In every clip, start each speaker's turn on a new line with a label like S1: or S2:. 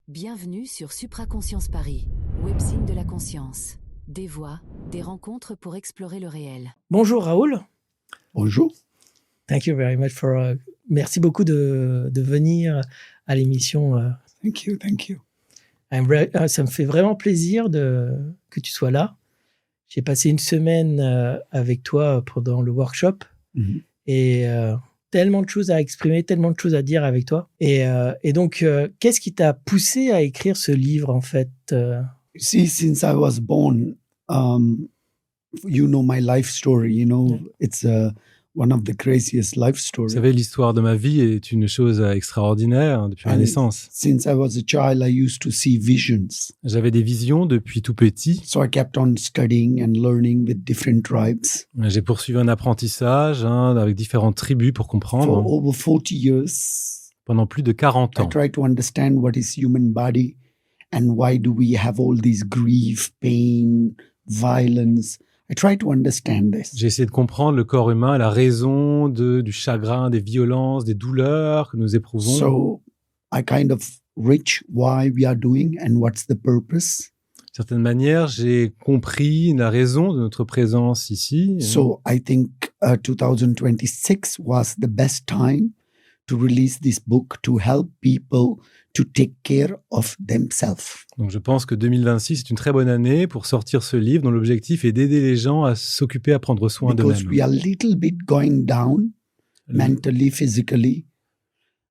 S1: Bienvenue sur Supraconscience Paris, webzine de la conscience. Des voix, des rencontres pour explorer le réel.
S2: Bonjour Raoul.
S3: Bonjour.
S2: Thank you very much for. Merci beaucoup de venir à l'émission.
S3: Thank you.
S2: Ça me fait vraiment plaisir que tu sois là. J'ai passé une semaine avec toi pendant le workshop et tellement de choses à exprimer, tellement de choses à dire avec toi. Et donc, qu'est-ce qui t'a poussé à écrire ce livre en fait
S3: See, since I was born, you know my life story. You know, it's one of the craziest life stories.
S4: Vous savez, l'histoire de ma vie est une chose extraordinaire depuis ma naissance.
S3: Since I was a child, I used to see visions.
S4: J'avais des visions depuis tout petit.
S3: So I kept on studying and learning with different tribes.
S4: J'ai poursuivi un apprentissage avec différentes tribus pour comprendre.
S3: For over 40 years,
S4: pendant plus de 40 ans.
S3: I tried to understand what is human body and why do we have all these grief, pain, violence. I try to understand this.
S4: J'ai essayé de comprendre le corps humain, la raison du chagrin, des violences, des douleurs que nous éprouvons.
S3: So I kind of reach why we are doing and what's the purpose.
S4: D'une certaine manière, j'ai compris la raison de notre présence ici.
S3: So I think 2026 was the best time to release this book to help people to take care of themselves.
S4: Donc je pense que 2026 est une très bonne année pour sortir ce livre dont l'objectif est d'aider les gens à s'occuper, à prendre soin d'eux-mêmes.
S3: Because we are a little bit going down mentally, physically.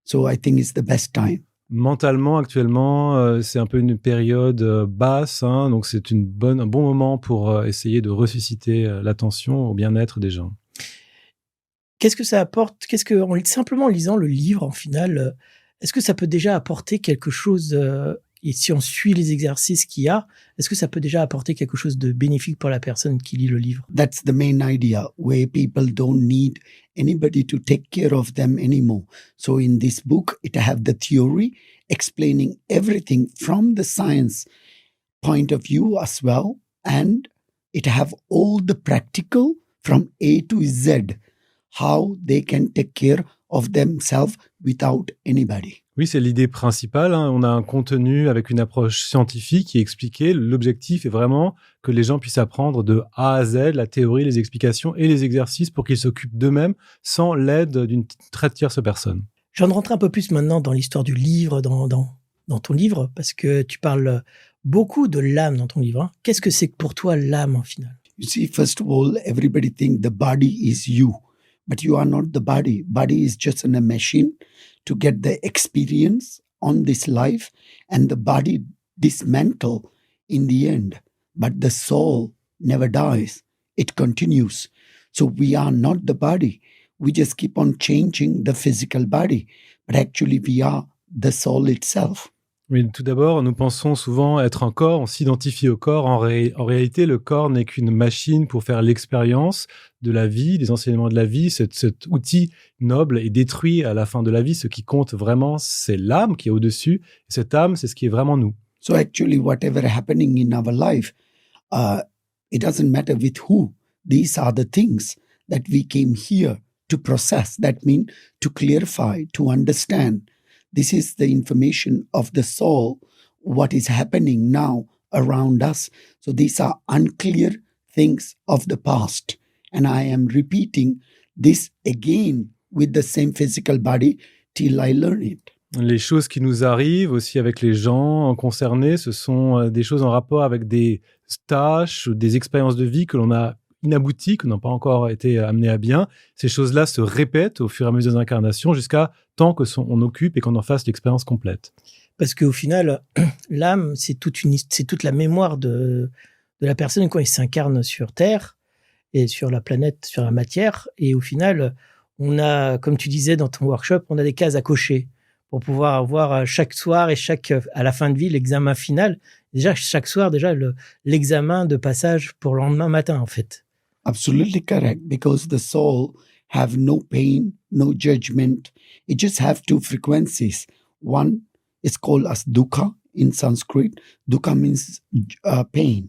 S3: So I think it's the best time.
S4: Mentalement, actuellement, c'est un peu une période basse, donc c'est un bon moment pour essayer de ressusciter l'attention au bien-être des gens.
S2: Qu'est-ce que ça apporte ? Simplement en lisant le livre, en final, est-ce que ça peut déjà apporter quelque chose, et si on suit les exercices qu'il y a, est-ce que ça peut déjà apporter quelque chose de bénéfique pour la personne qui lit le livre ?
S3: That's the main idea, where people don't need anybody to take care of them anymore. So in this book, it have the theory explaining everything from the science point of view as well, and it have all the practical from A to Z, how they can take care of themselves without anybody.
S4: Oui, c'est l'idée principale. On a un contenu avec une approche scientifique qui est expliqué. L'objectif est vraiment que les gens puissent apprendre de A à Z, la théorie, les explications et les exercices pour qu'ils s'occupent d'eux-mêmes sans l'aide d'une très tierce personne.
S2: Je viens de rentrer un peu plus maintenant dans l'histoire du livre, dans ton livre, parce que tu parles beaucoup de l'âme dans ton livre. Qu'est-ce que c'est pour toi l'âme en final ?
S3: You see, first of all, everybody think the body is you. But you are not the body. Body is just a machine to get the experience on this life, and the body dismantle in the end. But the soul never dies. It continues. So we are not the body. We just keep on changing the physical body. But actually we are the soul itself.
S4: Oui, tout d'abord, nous pensons souvent être un corps, on s'identifie au corps. En réalité, le corps n'est qu'une machine pour faire l'expérience de la vie, des enseignements de la vie. Cet outil noble est détruit à la fin de la vie. Ce qui compte vraiment, c'est l'âme qui est au-dessus. Et cette âme, c'est ce qui est vraiment nous.
S3: So actually, whatever happening in our life, it doesn't matter with who. These are the things that we came here to process. That means to clarify, to understand. This is the information of the soul, what is happening now around us. So these are unclear things of the past. And I am repeating this again with the same physical body till I learn it.
S4: Les choses qui nous arrivent aussi avec les gens concernés, ce sont des choses en rapport avec des tâches, des expériences de vie que l'on a inabouties, qui n'ont pas encore été amenées à bien. Ces choses-là se répètent au fur et à mesure des incarnations jusqu'à temps qu'on occupe et qu'on en fasse l'expérience complète.
S2: Parce qu'au final, l'âme, c'est toute la mémoire de la personne quand il s'incarne sur Terre et sur la planète, sur la matière. Et au final, on a, comme tu disais dans ton workshop, on a des cases à cocher pour pouvoir avoir chaque soir et à la fin de vie, l'examen final. Déjà, chaque soir, l'examen de passage pour le lendemain matin, en fait.
S3: Absolutely correct, because the soul have no pain, no judgment. It just have two frequencies. One is called as dukkha in Sanskrit. Dukkha means pain.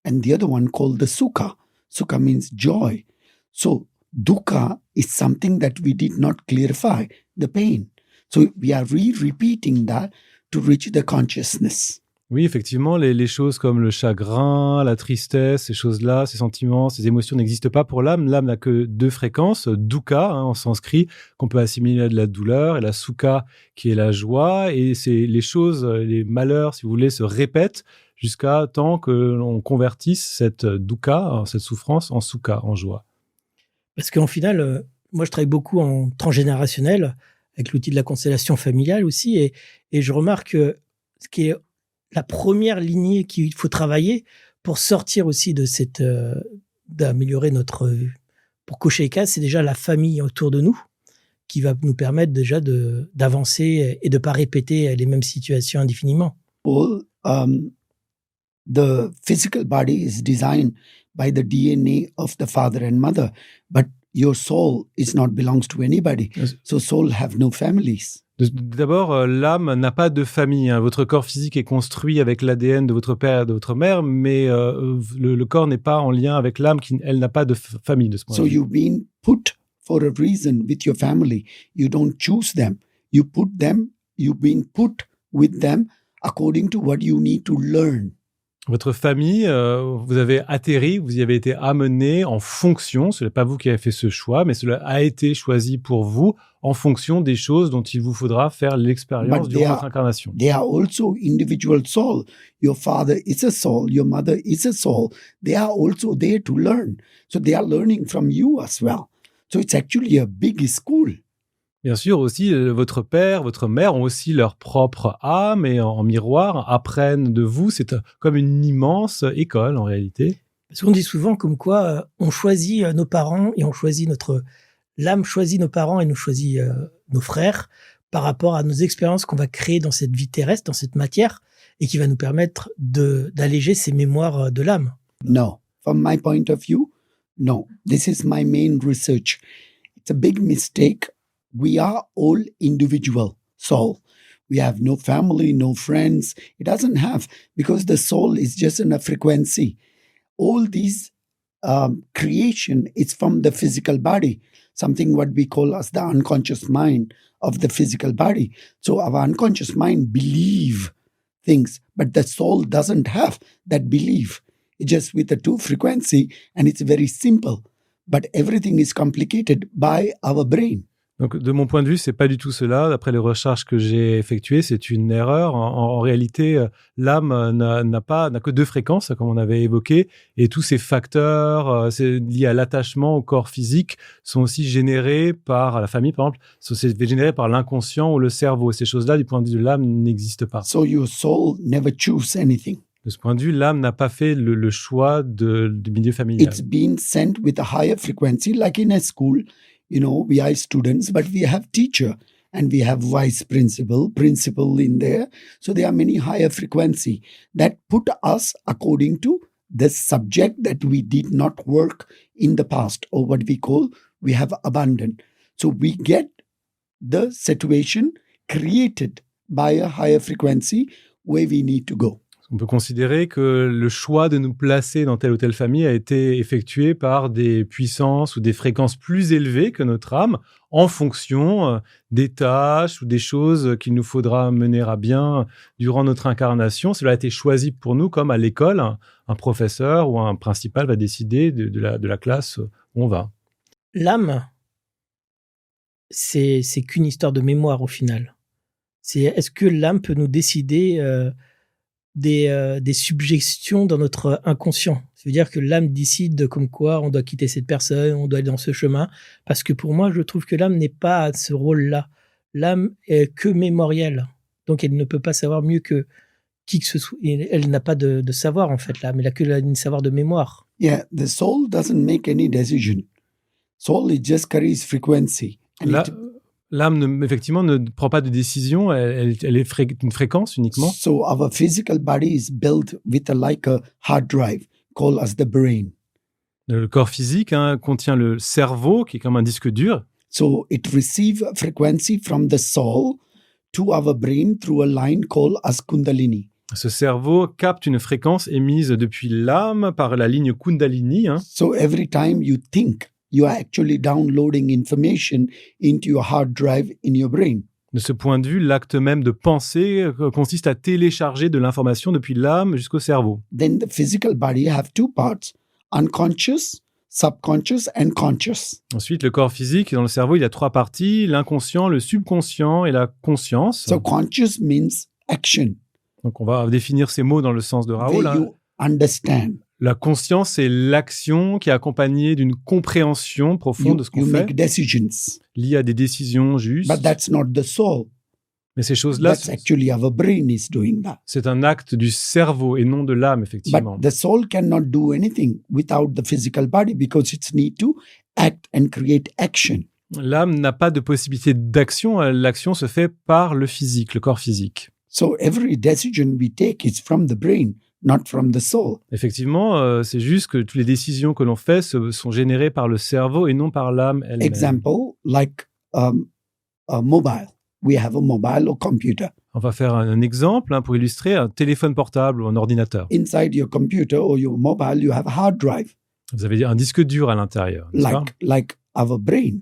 S3: And the other one called the sukha. Sukha means joy. So dukkha is something that we did not clarify, the pain. So we are repeating that to reach the consciousness.
S4: Oui, effectivement, les choses comme le chagrin, la tristesse, ces choses-là, ces sentiments, ces émotions n'existent pas pour l'âme. L'âme n'a que 2 fréquences, dukkha en sanskrit, qu'on peut assimiler à de la douleur, et la sukha qui est la joie. Et c'est les choses, les malheurs, si vous voulez, se répètent jusqu'à temps que l'on convertisse cette dukkha, cette souffrance, en sukha, en joie.
S2: Parce qu'en final, moi, je travaille beaucoup en transgénérationnel, avec l'outil de la constellation familiale aussi, et je remarque que ce qui est la première lignée qu'il faut travailler pour sortir aussi de cette, d'améliorer notre, pour cocher les cases, c'est déjà la famille autour de nous qui va nous permettre déjà d'avancer et de pas répéter les mêmes situations indéfiniment.
S3: Well, the physical body is designed by the DNA of the father and mother, but your soul is not belongs to anybody.
S4: Yes.
S3: So soul have no families.
S4: D'abord, l'âme n'a pas de famille. Hein. Votre corps physique est construit avec l'ADN de votre père et de votre mère, mais le corps n'est pas en lien avec l'âme, elle n'a pas de famille de ce point de
S3: So
S4: vue.
S3: you've been put for a reason with your family. You don't choose them. You put them, you've been put with them according to what you need to learn.
S4: Votre famille, vous avez atterri, vous y avez été amené en fonction, ce n'est pas vous qui avez fait ce choix, mais cela a été choisi pour vous en fonction des choses dont il vous faudra faire l'expérience
S3: But
S4: durant votre incarnation.
S3: They are also individual soul. Your father is a soul. Your mother is a soul. They are also there to learn. So they are learning from you as well. So it's actually a big school.
S4: Bien sûr, aussi, votre père, votre mère ont aussi leur propre âme et en miroir apprennent de vous. C'est comme une immense école en réalité.
S2: Parce qu'on dit souvent comme quoi on choisit nos parents et on choisit l'âme choisit nos parents et nous choisit nos frères par rapport à nos expériences qu'on va créer dans cette vie terrestre, dans cette matière, et qui va nous permettre d'alléger ces mémoires de l'âme.
S3: No. From my point of view, no. This is my main research. It's a big mistake. We are all individual soul. We have no family, no friends. It doesn't have, because the soul is just in a frequency. All these creation is from the physical body, something what we call as the unconscious mind of the physical body. So our unconscious mind believe things, but the soul doesn't have that belief. It's just with the 2 frequency, and it's very simple. But everything is complicated by our brain.
S4: Donc, de mon point de vue, c'est pas du tout cela. D'après les recherches que j'ai effectuées, c'est une erreur. En réalité, l'âme n'a que 2 fréquences, comme on avait évoqué, et tous ces facteurs liés à l'attachement au corps physique sont aussi générés par la famille, par exemple. C'est généré par l'inconscient ou le cerveau. Ces choses-là, du point de vue de l'âme, n'existent pas.
S3: So your soul never choose anything.
S4: De ce point de vue, l'âme n'a pas fait le choix du milieu familial.
S3: It's been sent with a higher frequency, like in a school. You know, we are students, but we have teacher and we have vice principal in there. So there are many higher frequency that put us according to the subject that we did not work in the past, or what we call we have abandoned. So we get the situation created by a higher frequency where we need to go.
S4: On peut considérer que le choix de nous placer dans telle ou telle famille a été effectué par des puissances ou des fréquences plus élevées que notre âme en fonction des tâches ou des choses qu'il nous faudra mener à bien durant notre incarnation. Cela a été choisi pour nous, comme à l'école, un professeur ou un principal va décider de la classe où on va.
S2: L'âme, c'est qu'une histoire de mémoire au final. Est-ce que l'âme peut nous décider des suggestions dans notre inconscient? Ça veut dire que l'âme décide comme quoi on doit quitter cette personne, on doit aller dans ce chemin. Parce que pour moi, je trouve que l'âme n'est pas à ce rôle-là. L'âme est que mémorielle. Donc, elle ne peut pas savoir mieux que qui que ce soit. Elle n'a pas de savoir, en fait, l'âme. Elle n'a que un savoir de mémoire.
S3: Yeah, the soul doesn't make any decision. Soul, it just carries frequency.
S4: L'âme, effectivement, ne prend pas de décision. Elle est une fréquence uniquement.
S3: So our physical body is built with like a hard drive called as the brain.
S4: Le corps physique contient le cerveau, qui est comme un disque dur.
S3: So it receives frequency from the soul to our brain through a line called as Kundalini.
S4: Ce cerveau capte une fréquence émise depuis l'âme par la ligne Kundalini.
S3: So every time you think, you are actually downloading information into your hard drive in your brain.
S4: De ce point de vue, l'acte même de penser consiste à télécharger de l'information depuis l'âme jusqu'au cerveau.
S3: Then the physical body have two parts, unconscious, subconscious, and conscious.
S4: Ensuite, le corps physique, dans le cerveau, il y a 3 parties, l'inconscient, le subconscient et la conscience.
S3: So conscious means action,
S4: Donc, on va définir ces mots dans le sens de Raoul.
S3: where you understand.
S4: La conscience, c'est l'action qui est accompagnée d'une compréhension profonde de ce qu'on
S3: You
S4: fait,
S3: make decisions,
S4: liée à des décisions justes.
S3: but that's not the soul.
S4: Mais ces choses-là,
S3: That's actually our brain is doing that.
S4: c'est un acte du cerveau et non de l'âme, effectivement.
S3: But the soul cannot do anything without the physical body because it's need to act and create action.
S4: L'âme n'a pas de possibilité d'action. L'action se fait par le physique, le corps physique.
S3: So every decision we take is from the brain, not from the soul.
S4: Effectivement, c'est juste que toutes les décisions que l'on fait sont générées par le cerveau et non par l'âme elle-même.
S3: Example, like a mobile. We have a mobile or computer.
S4: On va faire un exemple pour illustrer un téléphone portable ou un ordinateur.
S3: Inside your computer or your mobile, you have a hard drive,
S4: Vous avez un disque dur à l'intérieur, n'est-ce pas?
S3: like our brain.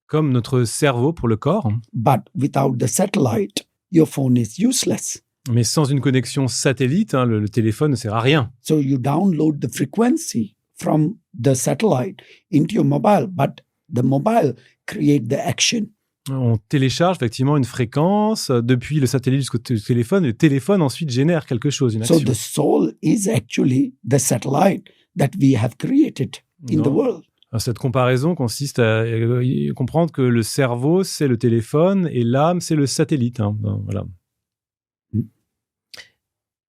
S4: Comme notre cerveau pour le corps.
S3: But without the satellite, your phone is useless.
S4: Mais sans une connexion satellite, le téléphone ne sert à rien.
S3: So you download the frequency from the satellite into your mobile, but the mobile create the action.
S4: On télécharge effectivement une fréquence depuis le satellite jusqu'au téléphone. Et le téléphone ensuite génère quelque chose, une
S3: So
S4: action.
S3: the soul is actually the satellite that we have created in the
S4: Non.
S3: world.
S4: Cette comparaison consiste à comprendre que le cerveau, c'est le téléphone et l'âme, c'est le satellite. Voilà.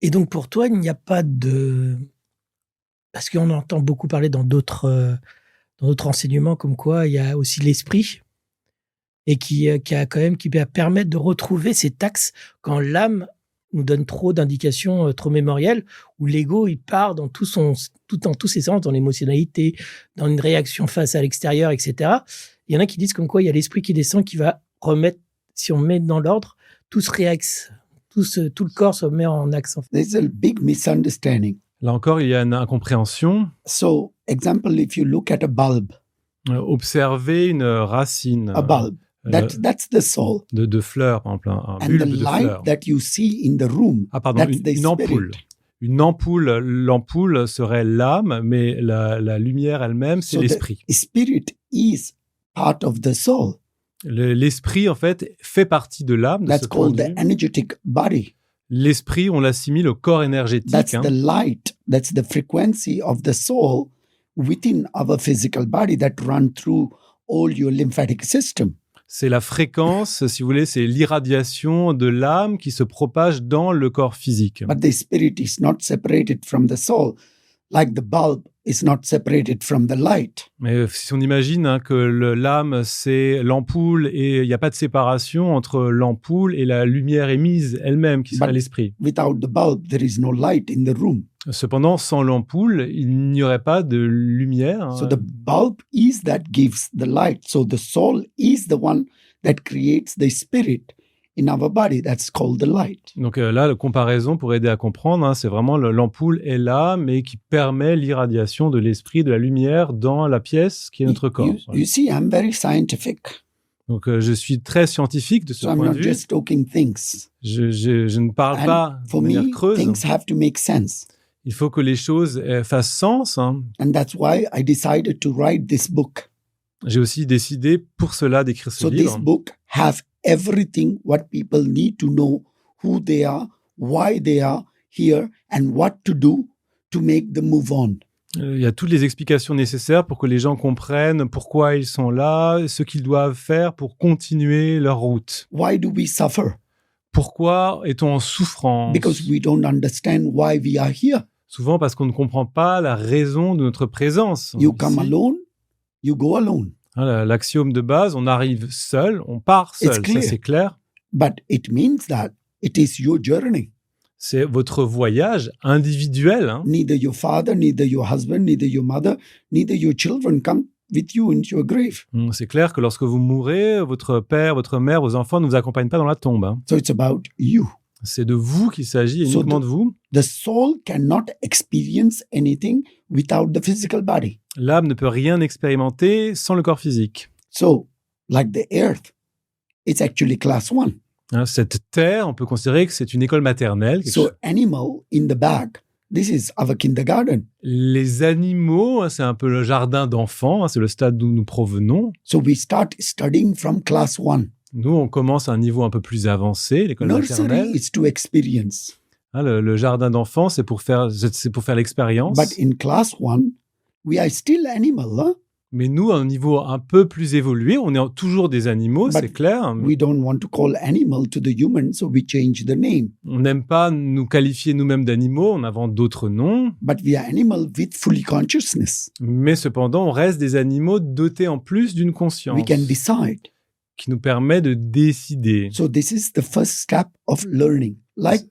S2: Et donc pour toi, il n'y a pas de... Parce qu'on entend beaucoup parler dans d'autres enseignements comme quoi il y a aussi l'esprit et qui va permettre de retrouver cet axe quand l'âme nous donne trop d'indications trop mémorielles, où l'ego il part dans tous ses sens, dans l'émotionnalité, dans une réaction face à l'extérieur, etc. Il y en a qui disent comme quoi il y a l'esprit qui descend qui va remettre, si on met dans l'ordre, tout se réaxe, tout le corps se met en axe. En fait.
S3: There's a big misunderstanding.
S4: Là encore, il y a une incompréhension.
S3: So, example, if you look at a bulb,
S4: Observer une racine
S3: a bulb, that's the soul.
S4: de fleurs, par exemple, un
S3: And
S4: bulbe
S3: the
S4: de
S3: light
S4: fleurs.
S3: that you see in the room,
S4: Ah, pardon,
S3: that's the
S4: une ampoule.
S3: spirit.
S4: Une ampoule, l'ampoule serait l'âme, mais la lumière elle-même, c'est
S3: So
S4: l'esprit.
S3: the spirit is part of the soul.
S4: L'esprit, en fait, fait partie de l'âme, de
S3: That's
S4: ce point
S3: called
S4: de
S3: the
S4: vue.
S3: energetic body.
S4: L'esprit, on l'assimile au corps énergétique.
S3: That's the light, that's the frequency of the soul within our physical body that run through all your lymphatic system.
S4: C'est la fréquence, si vous voulez, c'est l'irradiation de l'âme qui se propage dans le corps physique.
S3: But the spirit is not separated from the soul, like the bulb is not separated from the light.
S4: Mais si on imagine que l'âme, c'est l'ampoule et il n'y a pas de séparation entre l'ampoule et la lumière émise elle-même, qui serait
S3: But-
S4: l'esprit.
S3: Without the bulb, there is no light in the room.
S4: Cependant, sans l'ampoule, il n'y aurait pas de lumière.
S3: So the bulb is that gives the light. So the soul is the one that creates the spirit in our body. That's called the light.
S4: Donc là, la comparaison pour aider à comprendre, c'est vraiment l'ampoule est là, mais qui permet l'irradiation de l'esprit, de la lumière dans la pièce qui est notre corps.
S3: You see, I'm very scientific.
S4: Donc je suis très scientifique de ce
S3: So I'm
S4: point
S3: not
S4: de vue.
S3: just talking things.
S4: Je ne parle
S3: And
S4: pas de
S3: for
S4: manière
S3: me,
S4: creuse.
S3: things have to make sense.
S4: Il faut que les choses fassent sens.
S3: And that's why I decided to write this book.
S4: J'ai aussi décidé pour cela d'écrire ce
S3: So
S4: livre.
S3: this book have everything what people need to know, who they are, why they are here, and what to do to make the move on.
S4: Il y a toutes les explications nécessaires pour que les gens comprennent pourquoi ils sont là, ce qu'ils doivent faire pour continuer leur route.
S3: Why do we suffer?
S4: Pourquoi est-on en souffrance?
S3: Because we don't understand why we are here.
S4: Souvent parce qu'on ne comprend pas la raison de notre présence.
S3: You come
S4: Ici.
S3: alone, you go alone.
S4: L'axiome de base, on arrive seul, on part seul.
S3: It's clear.
S4: Ça, c'est clair.
S3: But it means that it is your journey.
S4: C'est votre voyage individuel.
S3: Neither your father, neither your husband, neither your mother, neither your children come with you into your grave.
S4: C'est clair que lorsque vous mourrez, votre père, votre mère, vos enfants ne vous accompagnent pas dans la tombe.
S3: So it's about you.
S4: C'est de vous qu'il s'agit,
S3: So
S4: uniquement de vous.
S3: The soul cannot experience anything without the physical body.
S4: L'âme ne peut rien expérimenter sans le corps physique.
S3: So, like the earth, it's actually class 1.
S4: Hein, cette terre, on peut considérer que c'est une école maternelle.
S3: So animal in the back, this is our kindergarten.
S4: Les animaux, hein, c'est un peu le jardin d'enfants, hein, c'est le stade d'où nous provenons.
S3: So we start studying from class 1.
S4: Nous, on commence à un niveau un peu plus avancé, l'école maternelle.
S3: Nursery is to experience.
S4: Hein, le jardin d'enfants, c'est pour faire l'expérience.
S3: But in class 1, we are still animal. Huh?
S4: Mais nous, à un niveau un peu plus évolué, on est toujours des animaux,
S3: But
S4: c'est clair.
S3: We don't want to call animal to the human, so we change the name.
S4: On n'aime pas nous qualifier nous-mêmes d'animaux, on invente d'autres noms.
S3: But we are animal with fully consciousness.
S4: Mais cependant, on reste des animaux dotés en plus d'une conscience
S3: We can decide.
S4: qui nous permet de décider.
S3: So this is the first step of learning. Like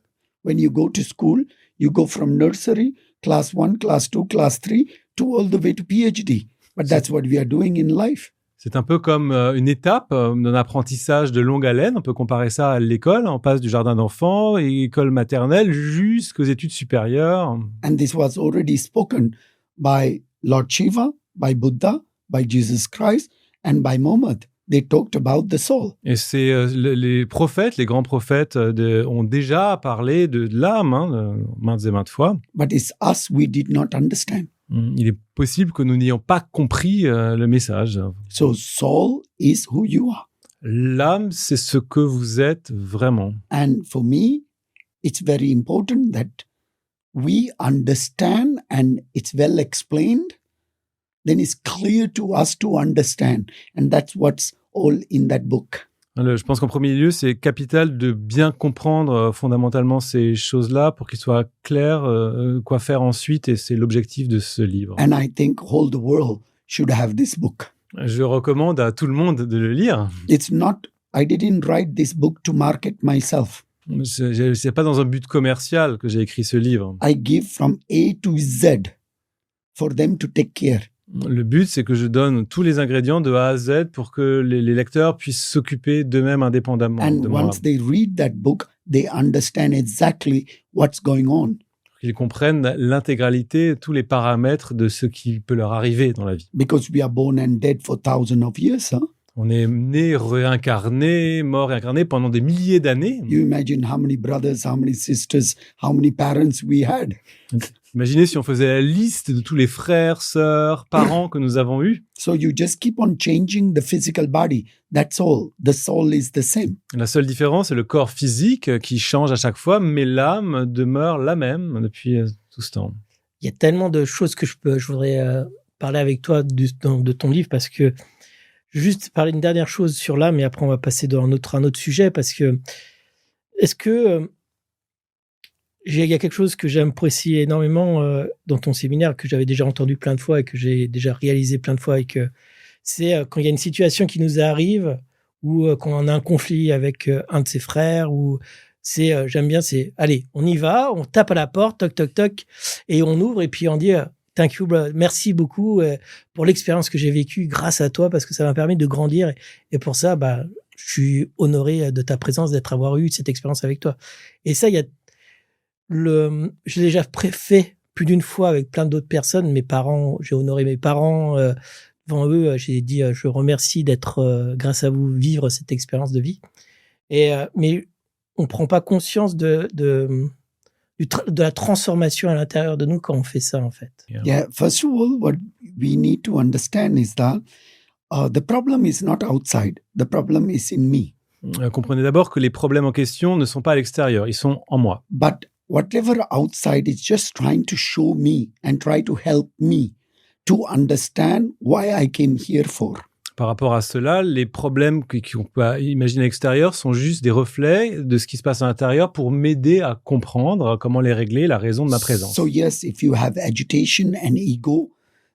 S3: when you go to school, you go from nursery, class 1, class 2, class 3, to all the way to PhD. But that's what we are doing in life.
S4: C'est un peu comme une étape d'un apprentissage de longue haleine. On peut comparer ça à l'école. On passe du jardin d'enfants et école maternelle jusqu'aux études supérieures.
S3: And this was already spoken by Lord Shiva, by Buddha, by Jesus Christ, and by Muhammad. They talked about the soul.
S4: Et c'est les prophètes, les grands prophètes ont déjà parlé de l'âme, hein, maintes et maintes fois.
S3: But it's us, we did not understand.
S4: Il est possible que nous n'ayons pas compris le message.
S3: So soul is who you are.
S4: L'âme, c'est ce que vous êtes vraiment.
S3: And for me, it's very important that we understand and it's well explained. Then it's clear to us to understand. And that's what's all in that book.
S4: Je pense qu'en premier lieu, c'est capital de bien comprendre fondamentalement ces choses-là pour qu'il soit clair quoi faire ensuite, et c'est l'objectif de ce livre.
S3: And I think all the world should have this book.
S4: Je recommande à tout le monde de le lire.
S3: It's not, I didn't write this book to market myself.
S4: C'est pas dans un but commercial que j'ai écrit ce livre.
S3: I give from A to Z for them to take care.
S4: Le but, c'est que je donne tous les ingrédients de A à Z pour que les lecteurs puissent s'occuper d'eux-mêmes indépendamment.
S3: And
S4: de moi.
S3: once they read that book, they understand exactly what's going on.
S4: Qu'ils comprennent l'intégralité, tous les paramètres de ce qui peut leur arriver dans la vie.
S3: Because we are born and dead for thousands of years. Huh?
S4: On est né, réincarné, mort, réincarné pendant des milliers d'années.
S3: You imagine how many brothers, how many sisters, how many parents we had.
S4: Imaginez si on faisait la liste de tous les frères, sœurs, parents que nous avons eus.
S3: So you just keep on changing the physical body. That's all. The soul is the same.
S4: La seule différence, c'est le corps physique qui change à chaque fois, mais l'âme demeure la même depuis tout ce temps.
S2: Il y a tellement de choses que je voudrais parler avec toi de ton livre, parce que juste parler une dernière chose sur l'âme, et après on va passer à un autre sujet, parce que est-ce que il y a quelque chose que j'apprécie énormément dans ton séminaire, que j'avais déjà entendu plein de fois et que j'ai déjà réalisé plein de fois, et que c'est quand il y a une situation qui nous arrive, ou quand on a un conflit avec un de ses frères, ou c'est j'aime bien, c'est allez, on y va, on tape à la porte, toc toc toc, et on ouvre, et puis on dit thank you, merci beaucoup pour l'expérience que j'ai vécue grâce à toi, parce que ça m'a permis de grandir, et pour ça, je suis honoré de ta présence, avoir eu cette expérience avec toi. Et ça, j'ai déjà fait plus d'une fois avec plein d'autres personnes. Mes parents, j'ai honoré mes parents devant eux. J'ai dit, je remercie d'être, grâce à vous, vivre cette expérience de vie. Mais on prend pas conscience de la transformation à l'intérieur de nous quand on fait ça, en fait.
S3: Yeah. First of all, what we need to understand is that the problem is not outside. The problem is in me.
S4: Comprenez d'abord que les problèmes en question ne sont pas à l'extérieur, ils sont en moi.
S3: But whatever outside is just trying to show me and try to help me to understand why I came here for.
S4: Par rapport à cela, les problèmes qu'on peut imaginer à l'extérieur sont juste des reflets de ce qui se passe à l'intérieur pour m'aider à comprendre comment les régler, la raison de ma présence.
S3: So yes, if you have agitation and ego,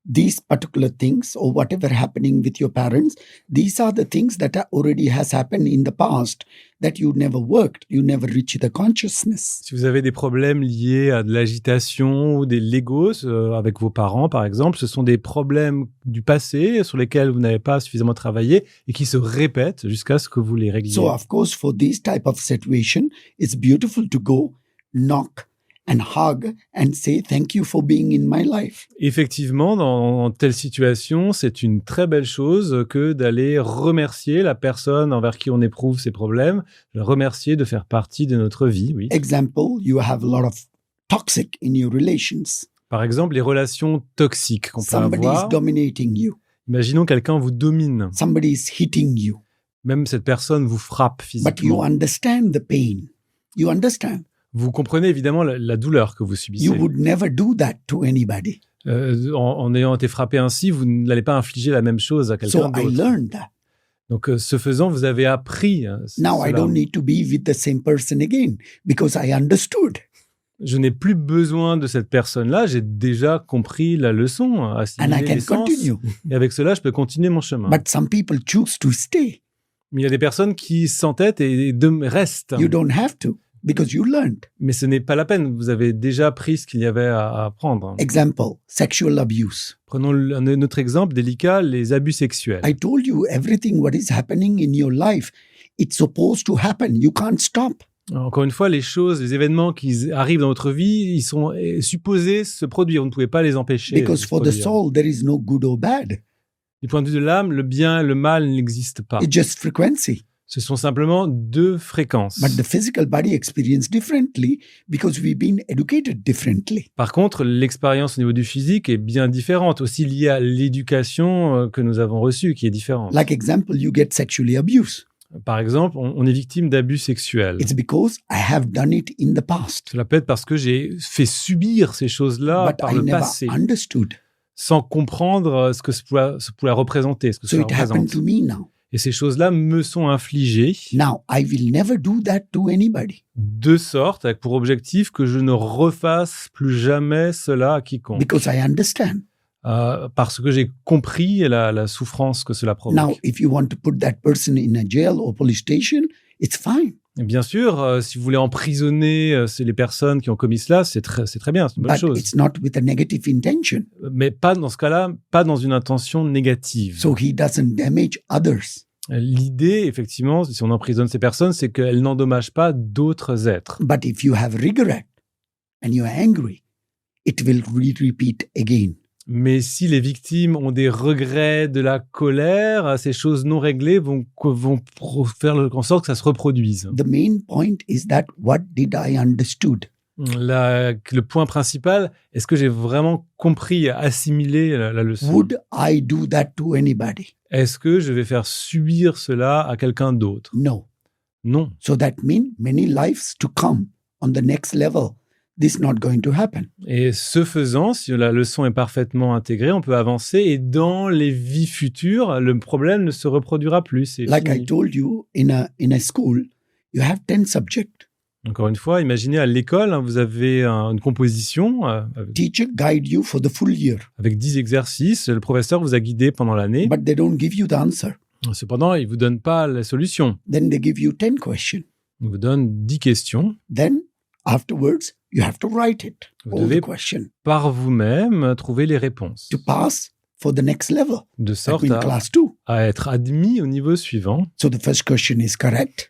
S3: these particular things or whatever happening with your parents, these are the things that already has happened in the past that you never worked, you never reached the consciousness.
S4: Si vous avez des problèmes liés à de l'agitation ou des légos avec vos parents, par exemple, ce sont des problèmes du passé sur lesquels vous n'avez pas suffisamment travaillé et qui se répètent jusqu'à ce que vous les régliez.
S3: So of course, for this type of situation, it's beautiful to go knock and hug and say thank you for being in my life.
S4: Effectivement, dans telle situation, c'est une très belle chose que d'aller remercier la personne envers qui on éprouve ces problèmes, le remercier de faire partie de notre vie, oui.
S3: Example, you have a lot of toxic in your relations.
S4: Par exemple, les relations toxiques qu'on peut
S3: Somebody is
S4: avoir.
S3: dominating you.
S4: Imaginons quelqu'un vous domine.
S3: Somebody is hitting you.
S4: Même cette personne vous frappe
S3: But you
S4: physiquement.
S3: understand the pain. You understand.
S4: Vous comprenez évidemment la douleur que vous subissez.
S3: You would never do that to anybody.
S4: En ayant été frappé ainsi, vous n'allez pas infliger la même chose à quelqu'un
S3: So I
S4: d'autre.
S3: learned that.
S4: Donc, ce faisant, vous avez appris
S3: Now I
S4: cela.
S3: don't need to be with the same person again because I understood.
S4: Je n'ai plus besoin de cette personne-là. J'ai déjà compris la leçon,
S3: And
S4: assimilé
S3: I can
S4: l'essence.
S3: continue.
S4: Et avec cela, je peux continuer mon chemin.
S3: But some people choose to stay.
S4: Mais il y a des personnes qui s'entêtent et restent.
S3: You don't have to because you learned.
S4: Mais ce n'est pas la peine. Vous avez déjà appris ce qu'il y avait à apprendre.
S3: Example, sexual abuse.
S4: Prenons un autre exemple délicat, les abus sexuels.
S3: I told you everything what is happening in your life, it's supposed to happen. You can't stop.
S4: Encore une fois, les choses, les événements qui arrivent dans votre vie, ils sont supposés se produire. Vous ne pouvez pas les empêcher.
S3: Because
S4: de se
S3: for the
S4: produire.
S3: soul, there is no good or bad.
S4: Du point de vue de l'âme, le bien et le mal n'existent pas.
S3: It's just frequency.
S4: Ce sont simplement deux fréquences.
S3: But the physical body experience differently because we've been educated differently.
S4: Par contre, l'expérience au niveau du physique est bien différente, aussi liée à l'éducation que nous avons reçue, qui est différente.
S3: Like example, you get sexually abused.
S4: Par exemple, on est victime d'abus sexuels.
S3: It's because I have done it in the past,
S4: Cela peut être parce que j'ai fait subir ces choses-là
S3: but
S4: par
S3: I
S4: le
S3: never
S4: passé,
S3: understood.
S4: sans comprendre ce que ça pouvait représenter, ce que
S3: So
S4: ça
S3: it happened
S4: représente.
S3: to me now.
S4: Et ces choses-là me sont infligées
S3: Now, I will never do that to anybody
S4: de sorte, avec pour objectif que je ne refasse plus jamais cela à quiconque.
S3: because I understand.
S4: Parce que j'ai compris la souffrance que cela provoque.
S3: Now, if you want to put that person in a jail or police station, it's fine.
S4: Et bien sûr, si vous voulez emprisonner les personnes qui ont commis cela, c'est très bien, c'est une bonne
S3: But
S4: chose.
S3: it's not with a negative intention.
S4: Mais pas dans ce cas-là, pas dans une intention négative.
S3: So he doesn't damage others.
S4: L'idée, effectivement, si on emprisonne ces personnes, c'est qu'elles n'endommagent pas d'autres êtres.
S3: But if you have regret and you're angry, it will repeat again.
S4: Mais si les victimes ont des regrets, de la colère, ces choses non réglées vont faire en sorte que ça se reproduise.
S3: The main point is that what did I understood?
S4: Le point principal, est-ce que j'ai vraiment compris, assimilé la leçon?
S3: Would I do that to anybody?
S4: Est-ce que je vais faire subir cela à quelqu'un d'autre?
S3: No.
S4: Non.
S3: So that means many lives to come on the next level. This is not going to happen.
S4: Et ce faisant, si la leçon est parfaitement intégrée, on peut avancer et dans les vies futures, le problème ne se reproduira plus. C'est
S3: Like
S4: fini.
S3: I told you, in a school, you have 10 subjects.
S4: Encore une fois, imaginez à l'école, vous avez une composition
S3: Teacher guide you for the full year,
S4: avec 10 exercices. Le professeur vous a guidé pendant l'année.
S3: but they don't give you the answer.
S4: Cependant, il ne vous donne pas la solution.
S3: Then they give you 10 questions.
S4: Il vous donne 10 questions.
S3: Then afterwards, you have to write it,
S4: Vous
S3: all
S4: devez-
S3: the questions,
S4: Par vous-même, trouver les réponses.
S3: to pass for the next level.
S4: De
S3: That
S4: sorte
S3: means class 2.
S4: à être admis au niveau suivant.
S3: So the first question is correct.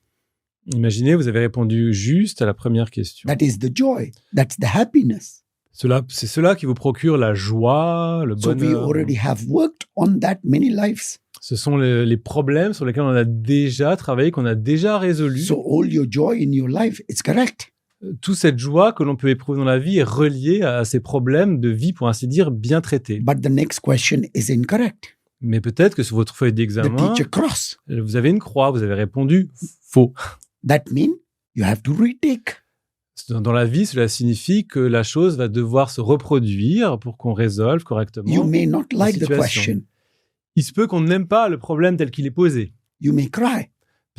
S4: Imaginez, vous avez répondu juste à la première question.
S3: That is the joy. That's the happiness.
S4: C'est cela qui vous procure la joie, le
S3: So we
S4: bonheur.
S3: already have worked on that many lives.
S4: Ce sont les problèmes sur lesquels on a déjà travaillé, qu'on a déjà résolus.
S3: So all your joy in your life, it's correct.
S4: Toute cette joie que l'on peut éprouver dans la vie est reliée à ces problèmes de vie, pour ainsi dire, bien traités.
S3: But the next question is incorrect.
S4: Mais peut-être que sur votre feuille
S3: The
S4: d'examen,
S3: teacher cross.
S4: vous avez une croix, vous avez répondu faux.
S3: That means you have to retake.
S4: Dans la vie, cela signifie que la chose va devoir se reproduire pour qu'on résolve correctement.
S3: You may not like the
S4: situation.
S3: question.
S4: Il se peut qu'on n'aime pas le problème tel qu'il est posé.
S3: You may cry.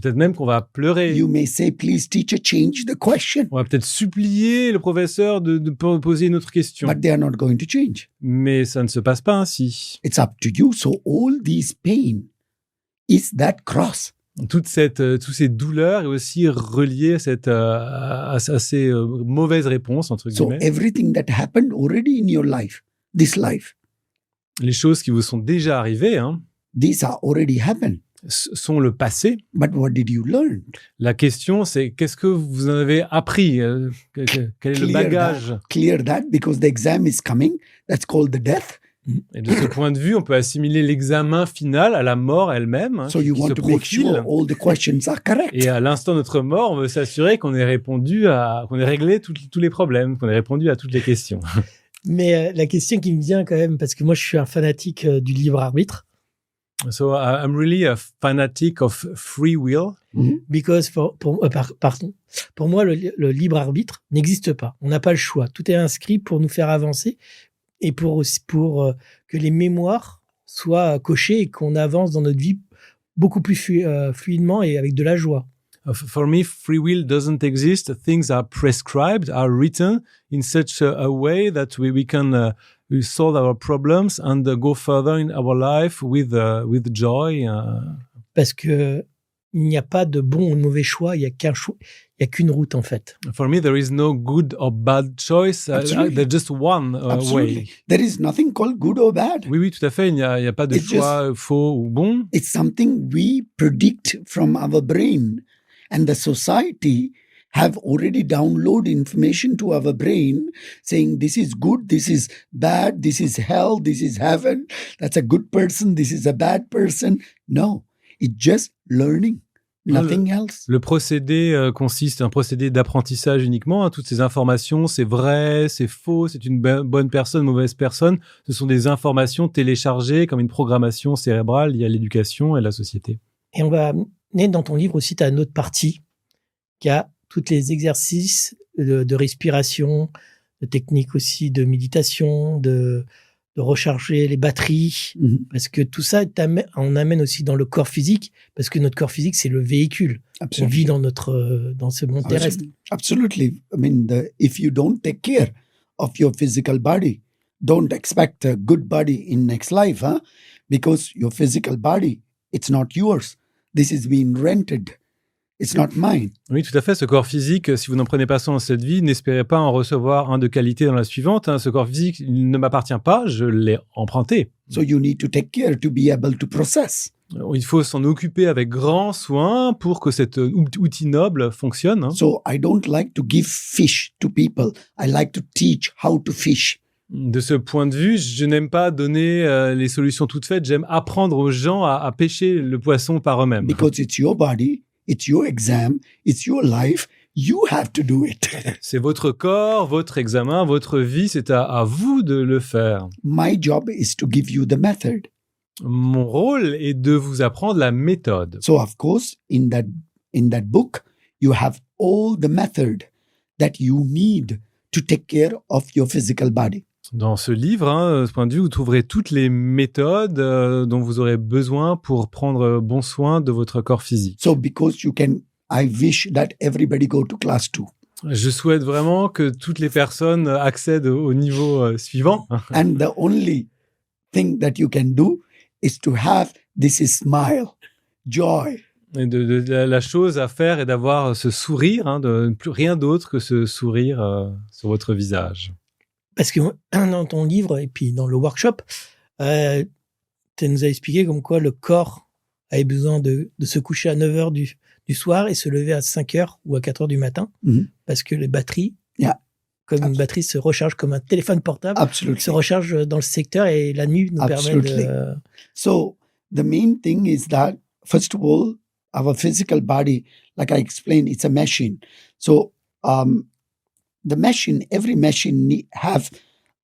S4: Peut-être même qu'on va pleurer.
S3: You may say, please, teacher, change the question.
S4: On va peut-être supplier le professeur de poser une autre question.
S3: But they are not going to change.
S4: Mais ça ne se passe pas ainsi.
S3: It's up to you. So all these pain is that cross.
S4: Toutes ces douleurs est aussi reliée à ces mauvaises réponses, entre
S3: So
S4: guillemets.
S3: everything that happened already in your life, this life,
S4: Les choses qui vous sont déjà arrivées, hein,
S3: these are already happened.
S4: sont le passé.
S3: But what did you learn?
S4: La question, c'est qu'est-ce que vous en avez appris? Quel est le bagage?
S3: Clear that, because the exam is coming. That's called the death.
S4: Et de ce point de vue, on peut assimiler l'examen final à la mort elle-même,
S3: So
S4: qui
S3: you
S4: se
S3: want to make
S4: profile.
S3: sure all the questions are correct.
S4: Et à l'instant de notre mort, on veut s'assurer qu'on ait qu'on ait réglé tous les problèmes, qu'on ait répondu à toutes les questions.
S2: Mais la question qui me vient quand même, parce que moi je suis un fanatique du libre arbitre,
S4: So I'm really a fanatic of free will.
S2: because pour moi le libre arbitre n'existe pas. On n'a pas le choix. Tout est inscrit pour nous faire avancer et pour que les mémoires soient cochées et qu'on avance dans notre vie beaucoup plus fluidement et avec de la joie.
S4: For me, free will doesn't exist. Things are prescribed, are written in such a way that we can solve our problems and go further in our life with joy.
S2: Parce que il n'y a pas de bon ou de mauvais choix, il y a qu'une route en fait.
S4: For me, there is no good or bad choice. There's just one way.
S3: There is nothing called good or bad.
S4: Oui, tout à fait. Il n'y a pas de choix faux ou bon.
S3: It's something we predict from our brain. And the society have already downloaded information to our brain saying this is good, this is bad, this is hell, this is heaven, that's a good person, this is a bad person. No, it's just learning. Nothing else.
S4: Le procédé consiste un procédé d'apprentissage uniquement. Toutes ces informations, c'est vrai, c'est faux, c'est une bonne personne, mauvaise personne. Ce sont des informations téléchargées comme une programmation cérébrale liée à l'éducation et à la société.
S2: Et on va amener dans ton livre aussi, tu as une autre partie qui a tous les exercices de respiration, de techniques aussi de méditation, de recharger les batteries, parce que tout ça, on amène aussi dans le corps physique, parce que notre corps physique, c'est le véhicule. On vit dans ce monde terrestre.
S3: Absolutely. I mean, if you don't take care of your physical body, don't expect a good body in next life, huh? Because your physical body, it's not yours. This is being rented. It's not mine.
S4: Oui, tout à fait. Ce corps physique, si vous n'en prenez pas soin dans cette vie, n'espérez pas en recevoir un de qualité dans la suivante. Ce corps physique, il ne m'appartient pas, je l'ai emprunté.
S3: So you need to take care to be able to process.
S4: Il faut s'en occuper avec grand soin pour que cet outil noble fonctionne.
S3: So I don't like to give fish to people. I like to teach how to fish.
S4: De ce point de vue, je n'aime pas donner les solutions toutes faites. J'aime apprendre aux gens à pêcher le poisson par eux-mêmes.
S3: Because it's your body, it's your exam, it's your life. You have to do it.
S4: C'est votre corps, votre examen, votre vie. C'est à vous de le faire.
S3: My job is to give you the method.
S4: Mon rôle est de vous apprendre la méthode.
S3: So of course, in that book, you have all the method that you need to take care of your physical body.
S4: Dans ce livre, de ce point de vue, vous trouverez toutes les méthodes dont vous aurez besoin pour prendre bon soin de votre corps physique.
S3: So because I wish that everybody go to class 2.
S4: Je souhaite vraiment que toutes les personnes accèdent au niveau suivant.
S3: And the only thing that you can do is to have this smile, joy.
S4: Et la chose à faire est d'avoir ce sourire, plus rien d'autre que ce sourire sur votre visage.
S2: Parce que dans ton livre et puis dans le workshop, tu nous as expliqué comme quoi le corps avait besoin de se coucher à 9h du soir et se lever à 5h ou à 4h du matin, parce que les batteries, une batterie se recharge comme un téléphone portable, se recharge dans le secteur et la nuit nous permet de...
S3: So, the main thing is that, first of all, our physical body, like I explained, it's a machine. So, the machine, every machine have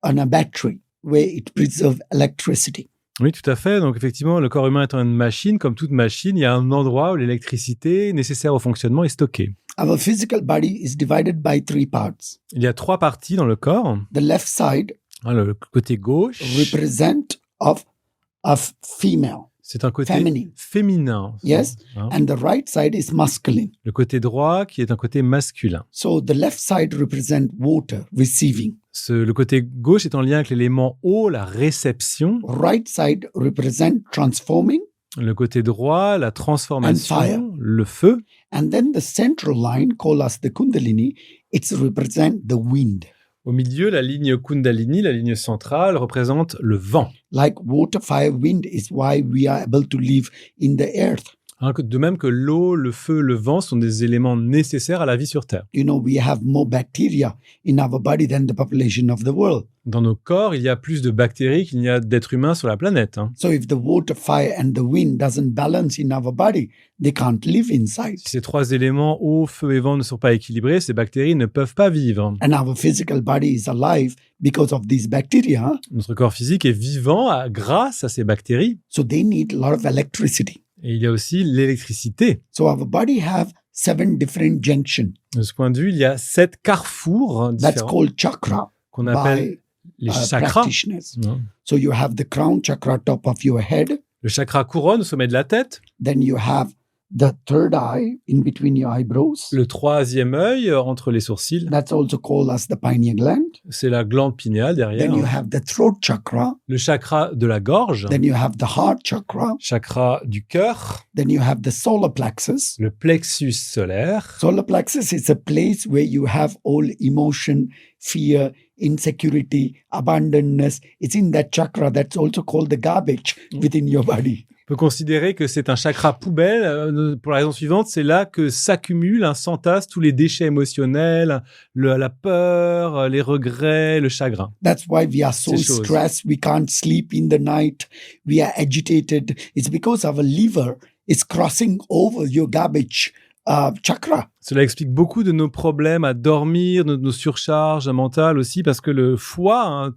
S3: a battery where it preserves electricity.
S4: Oui, tout à fait. Donc, effectivement, le corps humain étant une machine, comme toute machine, il y a un endroit où l'électricité nécessaire au fonctionnement est stockée.
S3: Our physical body is divided by 3 parts.
S4: Il y a 3 parties dans le corps.
S3: The left side,
S4: le côté gauche,
S3: represent of female.
S4: C'est un côté féminin.
S3: Yes, and the right side is masculine.
S4: Le côté droit qui est un côté masculin.
S3: So the left side represent water, receiving.
S4: Le côté gauche est en lien avec l'élément eau, la réception.
S3: Right side represent transforming.
S4: Le côté droit, la transformation, le feu.
S3: And then the central line, called as the Kundalini, it represents the wind.
S4: Au milieu, la ligne Kundalini, la ligne centrale, représente le vent.
S3: Like water, fire, wind is why we are able to live in the earth.
S4: De même que l'eau, le feu, le vent sont des éléments nécessaires à la vie sur Terre.
S3: You know, we have more bacteria in our body than the population of the world.
S4: Dans nos corps, il y a plus de bactéries qu'il n'y a d'êtres humains sur la planète.
S3: So if the water, fire, and the wind doesn't balance in our body, they can't live inside.
S4: Si ces trois éléments, eau, feu et vent, ne sont pas équilibrés, ces bactéries ne peuvent pas vivre.
S3: And our physical body is alive because of these bacteria.
S4: Notre corps physique est vivant grâce à ces bactéries.
S3: So they need a lot of electricity.
S4: Et il y a aussi l'électricité.
S3: So our body have 7 different junctions.
S4: De ce point de vue, il y a 7 carrefours
S3: That's
S4: différents
S3: called chakra
S4: qu'on appelle
S3: by
S4: les chakras.
S3: practitioners. So you have the crown chakra top of your head.
S4: Le chakra couronne au sommet de la tête.
S3: Then you have the third eye in between your eyebrows.
S4: Le troisième œil entre les sourcils.
S3: That's also called as the pineal gland.
S4: C'est la glande pinéale derrière.
S3: Then you have the throat chakra.
S4: Le chakra de la gorge.
S3: Then you have the heart chakra.
S4: Chakra du cœur.
S3: Then you have the solar plexus.
S4: Le plexus solaire.
S3: Solar plexus is a place where you have all emotion, fear, insecurity, abandonness. It's in that chakra that's also called the garbage within your body.
S4: On peut considérer que c'est un chakra poubelle pour la raison suivante, c'est là que s'accumulent, s'entassent tous les déchets émotionnels, la peur, les regrets, le chagrin.
S3: That's why we are so
S4: Ces choses.
S3: stressed. We can't sleep in the night. We are agitated. It's because our liver is crossing over your garbage chakra.
S4: Cela explique beaucoup de nos problèmes à dormir, de nos surcharges mentales aussi, parce que le foie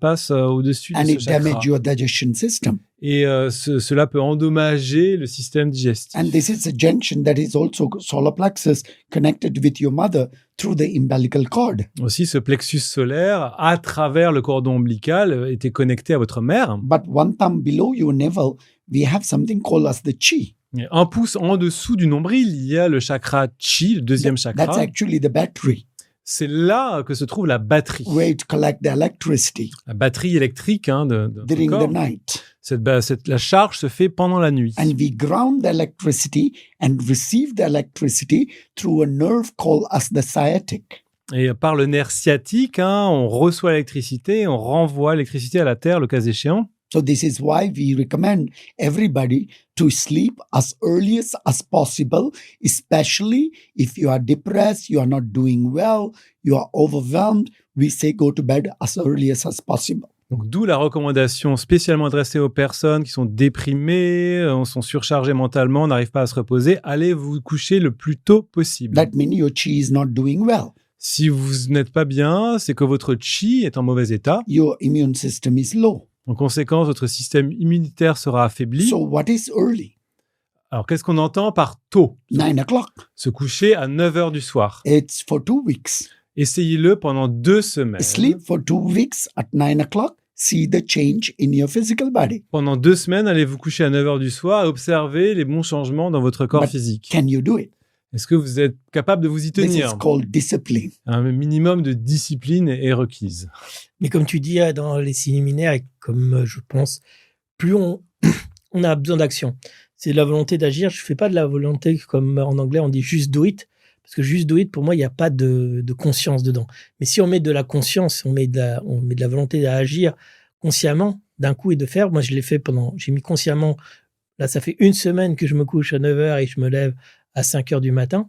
S4: passe au-dessus de
S3: And
S4: ce
S3: it
S4: chakra.
S3: damages your digestion system.
S4: Et cela peut endommager le système digestif.
S3: And this is a junction that is also solar plexus connected with your mother through the umbilical cord.
S4: Aussi, ce plexus solaire, à travers le cordon ombilical, était connecté à votre mère.
S3: But one thumb below your navel, we have something called as the chi.
S4: Et 1 pouce en dessous du nombril, il y a le chakra chi, le deuxième
S3: That's
S4: chakra.
S3: actually the battery
S4: C'est là que se trouve la batterie.
S3: where it collects the electricity
S4: La batterie électrique de ton
S3: during
S4: corps.
S3: the night.
S4: La charge se fait pendant la nuit.
S3: And we ground the electricity and receive the electricity through a nerve called as the sciatic.
S4: Et par le nerf sciatique, on reçoit l'électricité, on renvoie l'électricité à la Terre, le cas échéant.
S3: So this is why we recommend everybody to sleep as early as possible, especially if you are depressed, you are not doing well, you are overwhelmed. We say go to bed as early as possible.
S4: Donc, d'où la recommandation spécialement adressée aux personnes qui sont déprimées, sont surchargées mentalement, n'arrivent pas à se reposer. Allez vous coucher le plus tôt possible.
S3: That means your chi is not doing well.
S4: Si vous n'êtes pas bien, c'est que votre chi est en mauvais état.
S3: Your immune system is low.
S4: En conséquence, votre système immunitaire sera affaibli.
S3: So what is early?
S4: Alors, qu'est-ce qu'on entend par tôt?
S3: 9 o'clock.
S4: Se coucher à 9 heures du soir.
S3: It's for 2 weeks.
S4: Essayez-le pendant 2 semaines.
S3: Sleep for 2 weeks at 9 o'clock. See the change in your physical body.
S4: Pendant 2 semaines, allez vous coucher à 9 heures du soir et observez les bons changements dans votre corps
S3: But
S4: physique.
S3: Can you do it?
S4: Est-ce que vous êtes capable de vous y
S3: This is
S4: tenir?
S3: called discipline.
S4: Un minimum de discipline est requise.
S2: Mais comme tu dis dans les séminaires, et comme je pense, plus on a besoin d'action. C'est de la volonté d'agir. Je fais pas de la volonté comme en anglais on dit juste do it. Parce que juste do it, pour moi, il n'y a pas de conscience dedans. Mais si on met de la conscience, on met de la volonté d'agir consciemment d'un coup et de faire. Moi, je l'ai fait j'ai mis consciemment. Là, ça fait 1 semaine que je me couche à 9 heures et je me lève à 5 heures du matin.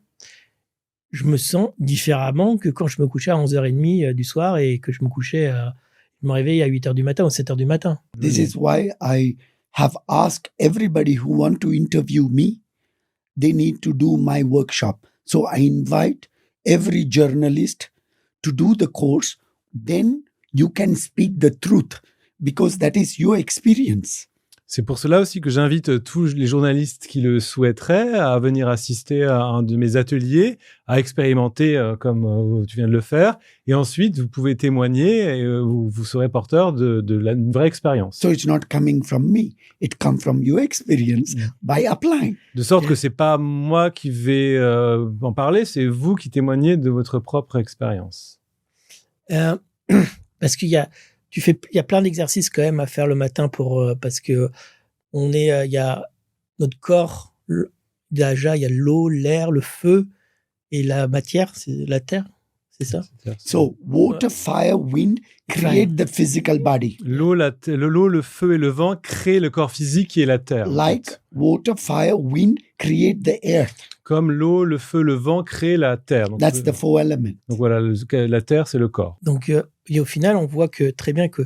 S2: Je me sens différemment que quand je me couchais à 11h30 du soir et que je me réveille à 8 heures du matin ou 7 heures du matin.
S3: This is why I have asked everybody who want to interview me, they need to do my workshop. So I invite every journalist to do the course. Then you can speak the truth because that is your experience.
S4: C'est pour cela aussi que j'invite tous les journalistes qui le souhaiteraient à venir assister à un de mes ateliers, à expérimenter comme tu viens de le faire. Et ensuite, vous pouvez témoigner et vous serez porteur d'une vraie expérience.
S3: So it's not coming from me. It comes from your experience by applying.
S4: De sorte que c'est pas moi qui vais en parler, c'est vous qui témoignez de votre propre expérience.
S2: Parce qu'il y a plein d'exercices quand même à faire le matin parce que il y a notre corps, déjà il y a l'eau, l'air, le feu et la matière, c'est la terre. c'est ça?
S3: So water, fire, wind create the physical body.
S4: L'eau, le feu et le vent créent le corps physique qui est la terre.
S3: Like water, fire, wind create the earth.
S4: Comme l'eau, le feu, le vent créent la terre. Donc,
S3: That's the 4 elements.
S4: donc voilà, la terre, c'est le corps.
S2: Donc, et au final, on voit que très bien que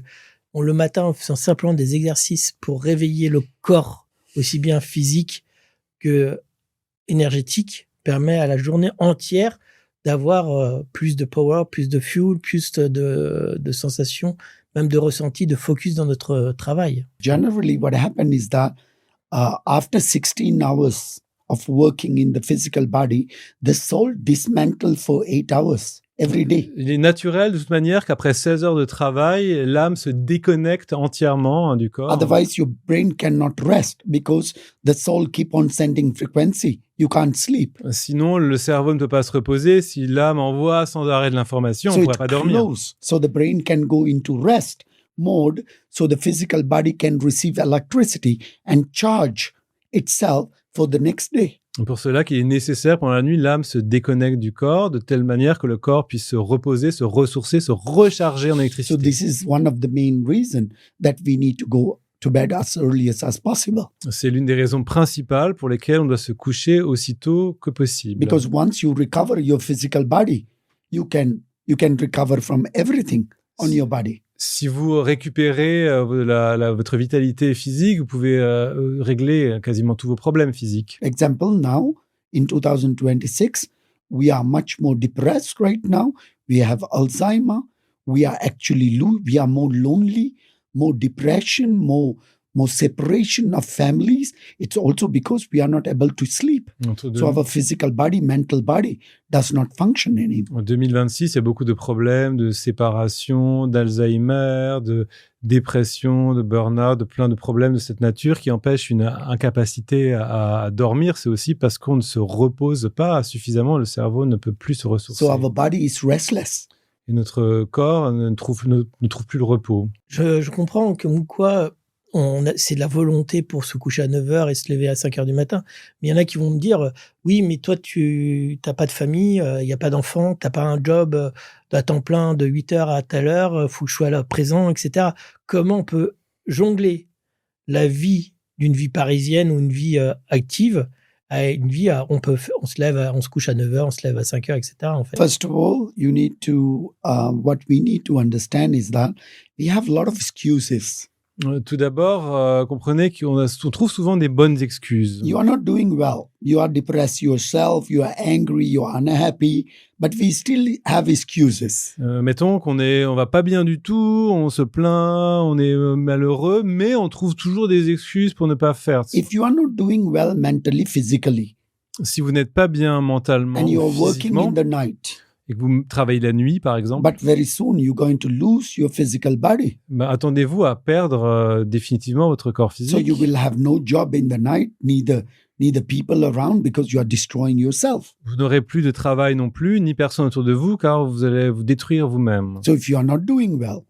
S2: le matin, en faisant simplement des exercices pour réveiller le corps, aussi bien physique que énergétique, permet à la journée entière d'avoir plus de power, plus de fuel, plus de sensations, même de ressenti, de focus dans notre travail.
S3: Generally, what happens is that after 16 hours of working in the physical body, the soul dismantles for 8 hours every day.
S4: Il est naturel de toute manière qu'après 16 heures de travail, l'âme se déconnecte entièrement du corps.
S3: Otherwise, your brain cannot rest because the soul keep on sending frequency. You can't sleep.
S4: Sinon, le cerveau ne peut pas se reposer. Si l'âme envoie sans arrêt de l'information, on ne
S3: So
S4: pourrait
S3: it
S4: pas dormir.
S3: close. So the brain can go into rest mode. So the physical body can receive electricity and charge itself for the next day.
S4: Pour cela qu'il est nécessaire, pendant la nuit, l'âme se déconnecte du corps de telle manière que le corps puisse se reposer, se ressourcer, se recharger en
S3: So
S4: électricité.
S3: this is one of the main reasons that we need to go to bed as early as possible.
S4: C'est l'une des raisons principales pour lesquelles on doit se coucher aussitôt que possible.
S3: Because once you recover your physical body, you can recover from everything on your body.
S4: Si vous récupérez votre vitalité physique, vous pouvez régler quasiment tous vos problèmes physiques.
S3: Example, now in 2026, we are much more depressed right now. We have Alzheimer. We are actually we are more lonely, more depression, more separation of families. It's also because we are not able to sleep. So our physical body, mental body does not function anymore.
S4: En 2026, il y a beaucoup de problèmes de séparation, d'Alzheimer, de dépression, de burn-out, de plein de problèmes de cette nature qui empêchent une incapacité à dormir. C'est aussi parce qu'on ne se repose pas suffisamment. Le cerveau ne peut plus se ressourcer.
S3: So our body is restless.
S4: Et notre corps ne trouve plus le repos.
S2: Je comprends que quoi, c'est de la volonté pour se coucher à 9h et se lever à 5h du matin. Mais il y en a qui vont me dire, oui, mais toi, tu n'as pas de famille, il n'y a pas d'enfant, tu n'as pas un job à temps plein de 8h à telle heure, il faut que je sois là présent, etc. Comment on peut jongler la vie d'une vie parisienne ou une vie active à une vie on se couche à 9h, on se lève à 5h, etc. En fait.
S3: First of all, you need to, what we need to understand is that we have a lot of excuses.
S4: Tout d'abord, comprenez qu'on trouve souvent des bonnes excuses.
S3: You are not doing well. You are depressed yourself. You are angry. You are unhappy. But we still have excuses.
S4: Mettons qu'on va pas bien du tout, on se plaint, on est malheureux, mais on trouve toujours des excuses pour ne pas faire.
S3: If you are not doing well mentally, physically,
S4: si vous n'êtes pas bien mentalement,
S3: and you are working
S4: physiquement,
S3: in the night,
S4: et que vous travaillez la nuit, par exemple,
S3: but very soon you're going to lose your physical body.
S4: Attendez-vous à perdre définitivement votre corps physique.
S3: So you will have no job in the night, neither people around, because you are destroying yourself.
S4: Vous n'aurez plus de travail non plus, ni personne autour de vous, car vous allez vous détruire vous-même.
S3: So if you are not doing well,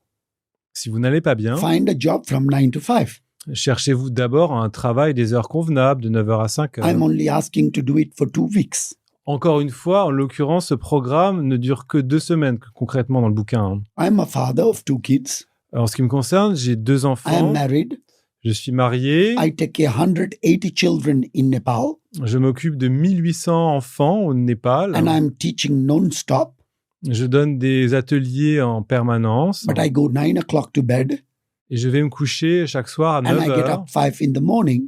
S4: si vous n'allez pas bien,
S3: find a job from 9 to 5.
S4: Cherchez-vous d'abord un travail des heures convenables, de 9h à 5h.
S3: I'm only asking to do it for 2 weeks.
S4: Encore une fois, en l'occurrence, ce programme ne dure que 2 semaines, concrètement, dans le bouquin.
S3: I'm a father of 2 kids.
S4: En ce qui me concerne, j'ai 2 enfants.
S3: I am married.
S4: Je suis marié.
S3: I take care 180 children in Nepal.
S4: Je m'occupe de 1800 enfants au Népal.
S3: And I'm teaching non-stop.
S4: Je donne des ateliers en permanence.
S3: But I go 9 o'clock to bed.
S4: Et je vais me coucher chaque soir à 9h.
S3: And I get up 5 in the morning.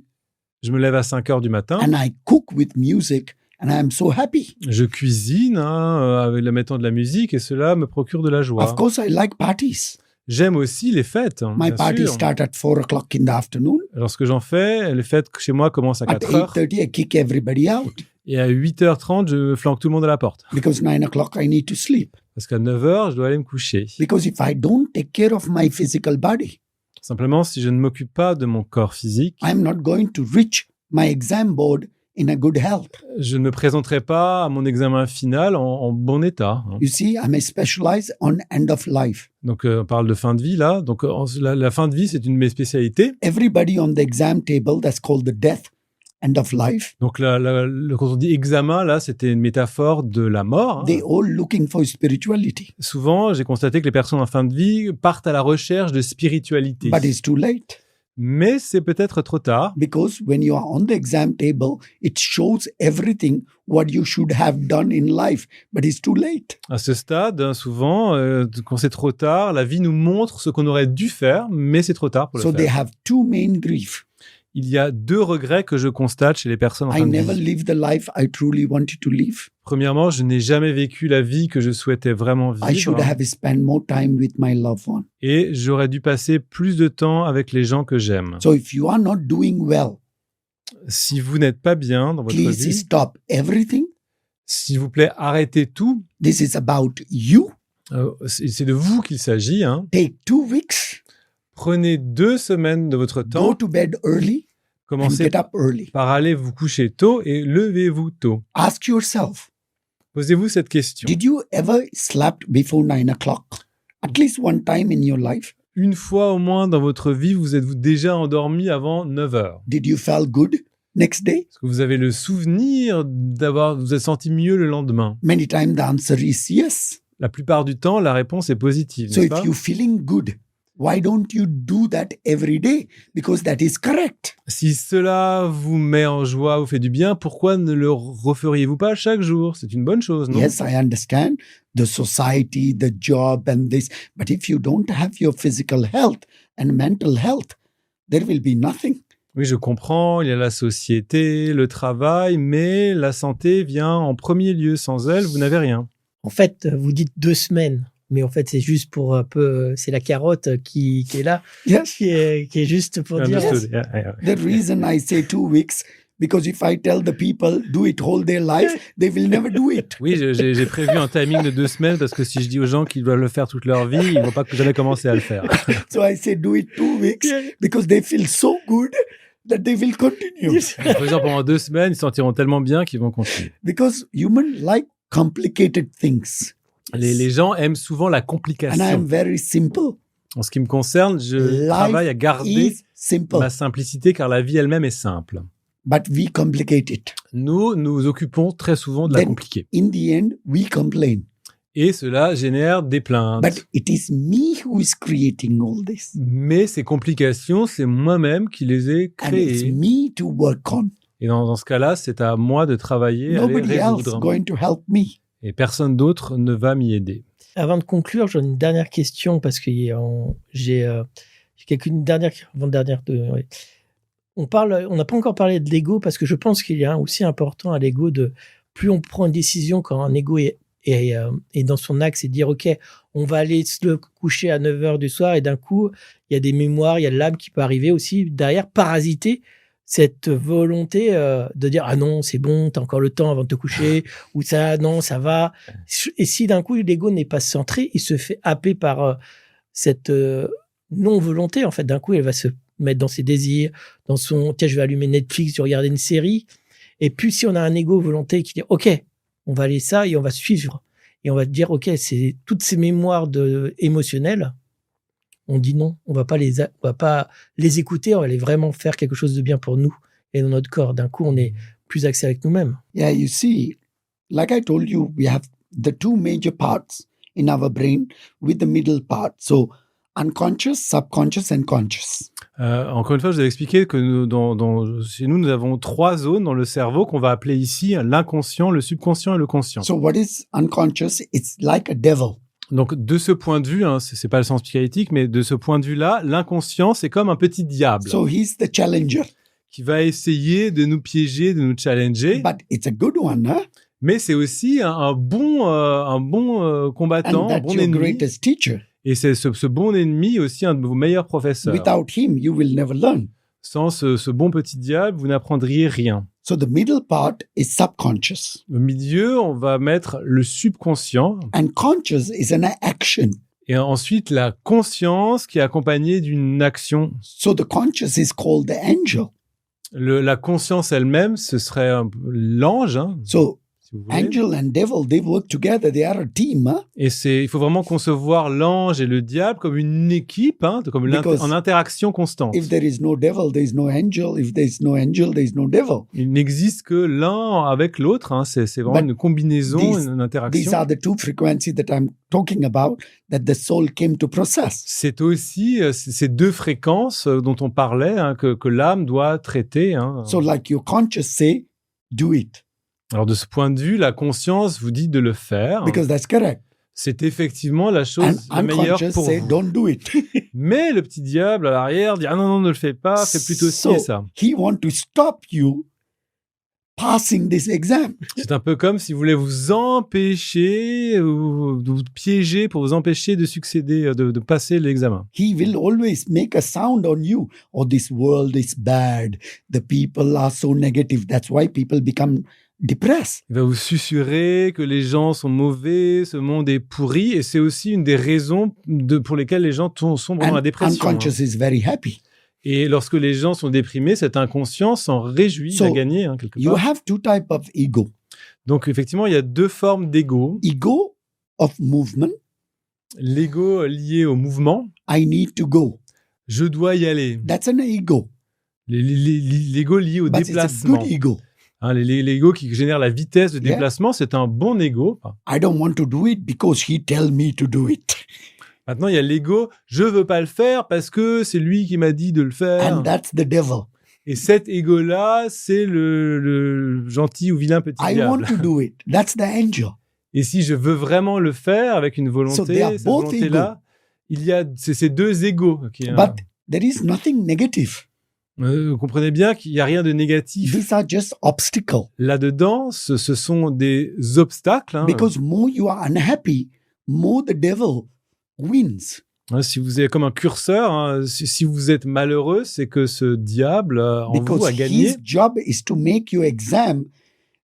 S4: Je me lève à 5h du matin.
S3: And I cook with music. And I am so happy.
S4: Je cuisine avec mettant de la musique et cela me procure de la joie.
S3: Of course, I like parties.
S4: J'aime aussi les fêtes.
S3: My parties start at 4 o'clock in the afternoon.
S4: Lorsque j'en fais, les fêtes chez moi commencent à 4h.
S3: At 8:30, I kick everybody out.
S4: Et à 8h30, je flanque tout le monde à la porte.
S3: Because 9 o'clock, I need to sleep.
S4: Parce qu'à 9h, je dois aller me coucher.
S3: Because if I don't take care of my physical body,
S4: simplement, si je ne m'occupe pas de mon corps physique,
S3: I'm not going to reach my exam board in a good health.
S4: Je ne me présenterai pas à mon examen final en bon état.
S3: You see, I'm specialized on end of life.
S4: Donc, on parle de fin de vie, là. Donc, la fin de vie, c'est une de mes spécialités.
S3: Everybody on the exam table, that's called the death end of life.
S4: Donc, quand on dit examen, là, c'était une métaphore de la mort. Hein.
S3: They all looking for spirituality.
S4: Souvent, j'ai constaté que les personnes en fin de vie partent à la recherche de spiritualité.
S3: But it's too late.
S4: Mais c'est peut-être trop tard.
S3: Because when you are on the exam table, it shows everything what you should have done in life. But it's too late.
S4: À ce stade, hein, souvent, quand c'est trop tard, la vie nous montre ce qu'on aurait dû faire, mais c'est trop tard pour
S3: So
S4: le
S3: they
S4: faire.
S3: have two main grief.
S4: Il y a 2 regrets que je constate chez les personnes en
S3: I
S4: fin de
S3: never
S4: vie.
S3: lived the life I truly wanted to live.
S4: Premièrement, je n'ai jamais vécu la vie que je souhaitais vraiment
S3: I should
S4: vivre.
S3: have spent more time with my loved one.
S4: Et j'aurais dû passer plus de temps avec les gens que j'aime.
S3: So if you are not doing well,
S4: Si vous n'êtes pas bien dans votre
S3: please
S4: vie,
S3: stop everything.
S4: s'il vous plaît, arrêtez tout.
S3: This is about you.
S4: C'est de vous qu'il s'agit. Hein.
S3: Take 2 weeks,
S4: Prenez 2 semaines de votre
S3: go
S4: temps.
S3: to bed early and
S4: Commencez
S3: get up early.
S4: par aller vous coucher tôt et levez-vous tôt.
S3: Ask yourself,
S4: Posez-vous cette question.
S3: did you ever slept before 9 o'clock? At least one time in your life.
S4: Une fois au moins dans votre vie, vous êtes-vous déjà endormi avant 9 heures?
S3: Did you feel good next day?
S4: Est-ce que vous avez le souvenir vous êtes senti mieux le lendemain?
S3: Many times the answer is yes.
S4: La plupart du temps, la réponse est positive,
S3: So
S4: n'est-ce
S3: if
S4: pas?
S3: you're feeling good, why don't you do that every day? Because that is correct.
S4: Si cela vous met en joie, vous fait du bien, pourquoi ne le referiez-vous pas chaque jour? C'est une bonne chose, non?
S3: Yes, I understand the society, the job and this. But if you don't have your physical health and mental health, there will be nothing.
S4: Oui, je comprends, il y a la société, le travail, mais la santé vient en premier lieu. Sans elle, vous n'avez rien.
S2: En fait, vous dites 2 semaines, mais en fait, c'est juste pour un peu, c'est la carotte qui est là,
S3: Yes.
S2: qui est juste pour dire.
S4: Understood. Yeah.
S3: The reason I say 2 weeks, because if I tell the people do it whole their life, they will never do it.
S4: Oui, j'ai prévu un timing de 2 semaines parce que si je dis aux gens qu'ils doivent le faire toute leur vie, ils ne vont pas jamais commencer à le faire.
S3: So I say do it 2 weeks because they feel so good that they will continue.
S4: En faisant pendant 2 semaines, ils se sentiront tellement bien qu'ils vont continuer.
S3: Because humans like complicated things.
S4: Les gens aiment souvent la
S3: And I am
S4: complication.
S3: very simple.
S4: En ce qui me concerne, je
S3: Life
S4: travaille à garder
S3: is simple,
S4: ma simplicité car la vie elle-même est simple.
S3: but we complicate it.
S4: Nous nous occupons très souvent de la
S3: Then-
S4: compliquer.
S3: In the end, we complain.
S4: Et cela génère des plaintes.
S3: But it is me who is creating all this.
S4: Mais ces complications, c'est moi-même qui les ai
S3: And it's
S4: créées.
S3: me to work on.
S4: Et dans ce cas-là, c'est à moi de travailler à les
S3: Nobody else
S4: résoudre.
S3: going to help me.
S4: Et personne d'autre ne va m'y aider.
S2: Avant de conclure, j'ai une dernière question parce que j'ai une dernière, avant-dernière de. Ouais. On n'a pas encore parlé de l'ego parce que je pense qu'il y a aussi important à l'ego de plus on prend une décision quand un ego est dans son axe et dire ok, on va aller se coucher à 9h du soir et d'un coup il y a des mémoires, il y a de l'âme qui peut arriver aussi derrière parasiter cette volonté de dire ah non c'est bon, t'as encore le temps avant de te coucher ou ça non ça va, et si d'un coup l'ego n'est pas centré, il se fait happer par cette non volonté en fait, d'un coup elle va se mettre dans ses désirs, dans son tiens je vais allumer Netflix, je vais regarder une série, et puis si on a un ego volonté qui dit ok on va aller ça et on va suivre et on va dire ok c'est toutes ces mémoires émotionnelles, on dit non, on va pas les écouter, on va aller vraiment faire quelque chose de bien pour nous et dans notre corps. D'un coup, on est plus axé avec nous-mêmes.
S3: Yeah, you see, like I told you, we have the 2 major parts in our brain with the middle part. So unconscious, subconscious and conscious.
S4: Encore une fois, je vous ai expliqué que chez nous, nous avons 3 zones dans le cerveau qu'on va appeler ici l'inconscient, le subconscient et le conscient.
S3: So what is unconscious? It's like a devil.
S4: Donc, de ce point de vue, hein, c'est pas le sens psychanalytique, mais de ce point de vue-là, l'inconscient, c'est comme un petit diable
S3: So he's the challenger.
S4: qui va essayer de nous piéger, de nous challenger.
S3: But it's a good one, huh?
S4: Mais c'est aussi un bon combattant,
S3: And
S4: un
S3: that's
S4: bon
S3: your
S4: ennemi.
S3: greatest teacher.
S4: Et c'est ce bon ennemi aussi un de vos meilleurs professeurs.
S3: Without him, you will never learn.
S4: Sans ce bon petit diable, vous n'apprendriez rien.
S3: So the middle part is subconscious.
S4: Au milieu, on va mettre le subconscient.
S3: And conscious is an action.
S4: Et ensuite, la conscience qui est accompagnée d'une action.
S3: So the conscious is called the angel.
S4: La conscience elle-même, ce serait l'ange, hein,
S3: So
S4: si vous voulez.
S3: Angel and devil, they work together. They are a team. Huh?
S4: Et il faut vraiment concevoir l'ange et le diable comme une équipe, hein, comme
S3: Because
S4: en interaction constante.
S3: If there is no devil, there is no angel. If there is no angel, there is no devil.
S4: Il n'existe que l'un avec l'autre. Hein. C'est vraiment
S3: But
S4: une combinaison, une
S3: These
S4: interaction.
S3: are the two frequencies that I'm talking about that the soul came to process.
S4: C'est aussi ces deux fréquences dont on parlait, hein, que l'âme doit traiter. Hein.
S3: So like your conscious say, do it.
S4: Alors de ce point de vue, la conscience vous dit de le faire.
S3: Because that's correct.
S4: C'est effectivement la
S3: And
S4: chose la meilleure
S3: unconscious
S4: pour
S3: say,
S4: vous.
S3: don't do it.
S4: Mais le petit diable à l'arrière dit ah non, ne le fais pas, fais plutôt ci
S3: So-
S4: et ça.
S3: He want to stop you passing this exam.
S4: C'est un peu comme si vous voulez vous empêcher, ou vous piéger pour vous empêcher de succéder, de passer l'examen.
S3: He will always make a sound on you. Oh, this world is bad. The people are so negative. That's why people become depressed.
S4: Il va vous susurrer que les gens sont mauvais, ce monde est pourri, et c'est aussi une des raisons pour lesquelles les gens sombrent dans la
S3: And
S4: dépression. hein.
S3: unconscious is very happy.
S4: Et lorsque les gens sont déprimés, cette inconscience s'en réjouit,
S3: So,
S4: il a gagné hein, quelque
S3: You
S4: part.
S3: have two types of ego.
S4: Donc effectivement, il y a deux formes d'ego.
S3: Ego of movement.
S4: L'ego lié au mouvement,
S3: I need to go.
S4: je dois y aller.
S3: That's an ego.
S4: L'ego lié au
S3: But it's a
S4: déplacement.
S3: good ego.
S4: Hein, l'ego qui génère la vitesse de
S3: Yeah.
S4: déplacement, c'est un bon ego.
S3: I don't want to do it because he tell me to do it.
S4: Maintenant, il y a l'ego, je veux pas le faire parce que c'est lui qui m'a dit de le faire.
S3: And that's the devil.
S4: Et cet ego-là, c'est le gentil ou vilain petit
S3: I
S4: diable.
S3: want to do it. That's the angel.
S4: Et si je veux vraiment le faire avec une volonté,
S3: So they are
S4: cette
S3: both
S4: volonté-là, il y a ces deux égos.
S3: But there is nothing negative.
S4: Vous comprenez bien qu'il n'y a rien de négatif.
S3: These are just obstacles.
S4: Là-dedans, ce sont des obstacles. hein.
S3: Because more you are unhappy, more the devil wins.
S4: Hein, si vous avez comme un curseur, hein, si vous êtes malheureux, c'est que ce diable en vous
S3: Because
S4: a gagné.
S3: his job is to make your exam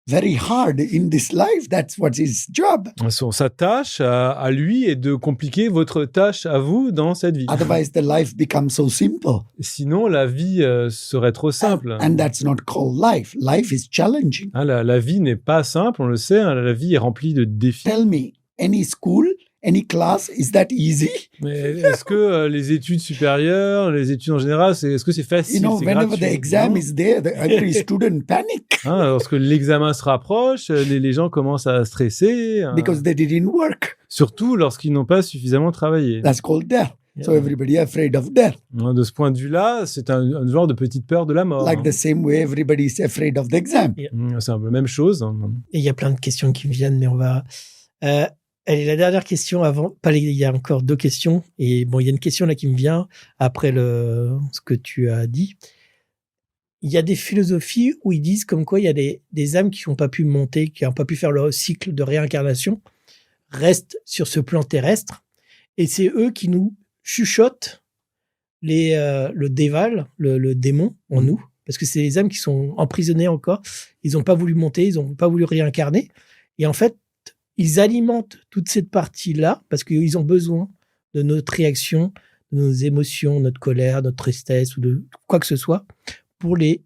S3: very hard in this life. That's what his job.
S4: Sa tâche à lui est de compliquer votre tâche à vous dans cette vie.
S3: Otherwise, the life becomes so simple.
S4: Sinon, la vie serait trop simple.
S3: And that's not called life. Life is challenging.
S4: Hein, la vie n'est pas simple, on le sait. Hein, la vie est remplie de défis.
S3: Tell me, any school, any class, is that easy?
S4: Mais est-ce que les études supérieures, les études en général, est-ce que c'est facile,
S3: You know,
S4: c'est
S3: whenever
S4: gratuit?
S3: the exam
S4: Non.
S3: is there, every student panic
S4: Hein, lorsque l'examen se rapproche, les gens commencent à stresser. Hein,
S3: because they didn't work.
S4: surtout lorsqu'ils n'ont pas suffisamment travaillé.
S3: That's called death. So
S2: Yeah.
S3: everybody afraid of death.
S4: Hein, de ce point de vue-là, c'est un genre de petite peur de la mort.
S3: Like
S4: hein.
S3: the same way everybody is afraid of the exam.
S4: C'est un peu la même chose. hein.
S2: Et il y a plein de questions qui me viennent, mais on va. Allez, la dernière question avant. Il y a encore deux questions. Et bon, il y a une question là qui me vient après ce que tu as dit. Il y a des philosophies où ils disent comme quoi il y a des âmes qui n'ont pas pu monter, qui n'ont pas pu faire leur cycle de réincarnation, restent sur ce plan terrestre. Et c'est eux qui nous chuchotent le déval, le démon en nous. Parce que c'est les âmes qui sont emprisonnées encore. Ils n'ont pas voulu monter, ils n'ont pas voulu réincarner. Et en fait, ils alimentent toute cette partie-là parce qu'ils ont besoin de notre réaction, de nos émotions, notre colère, notre tristesse ou de quoi que ce soit pour les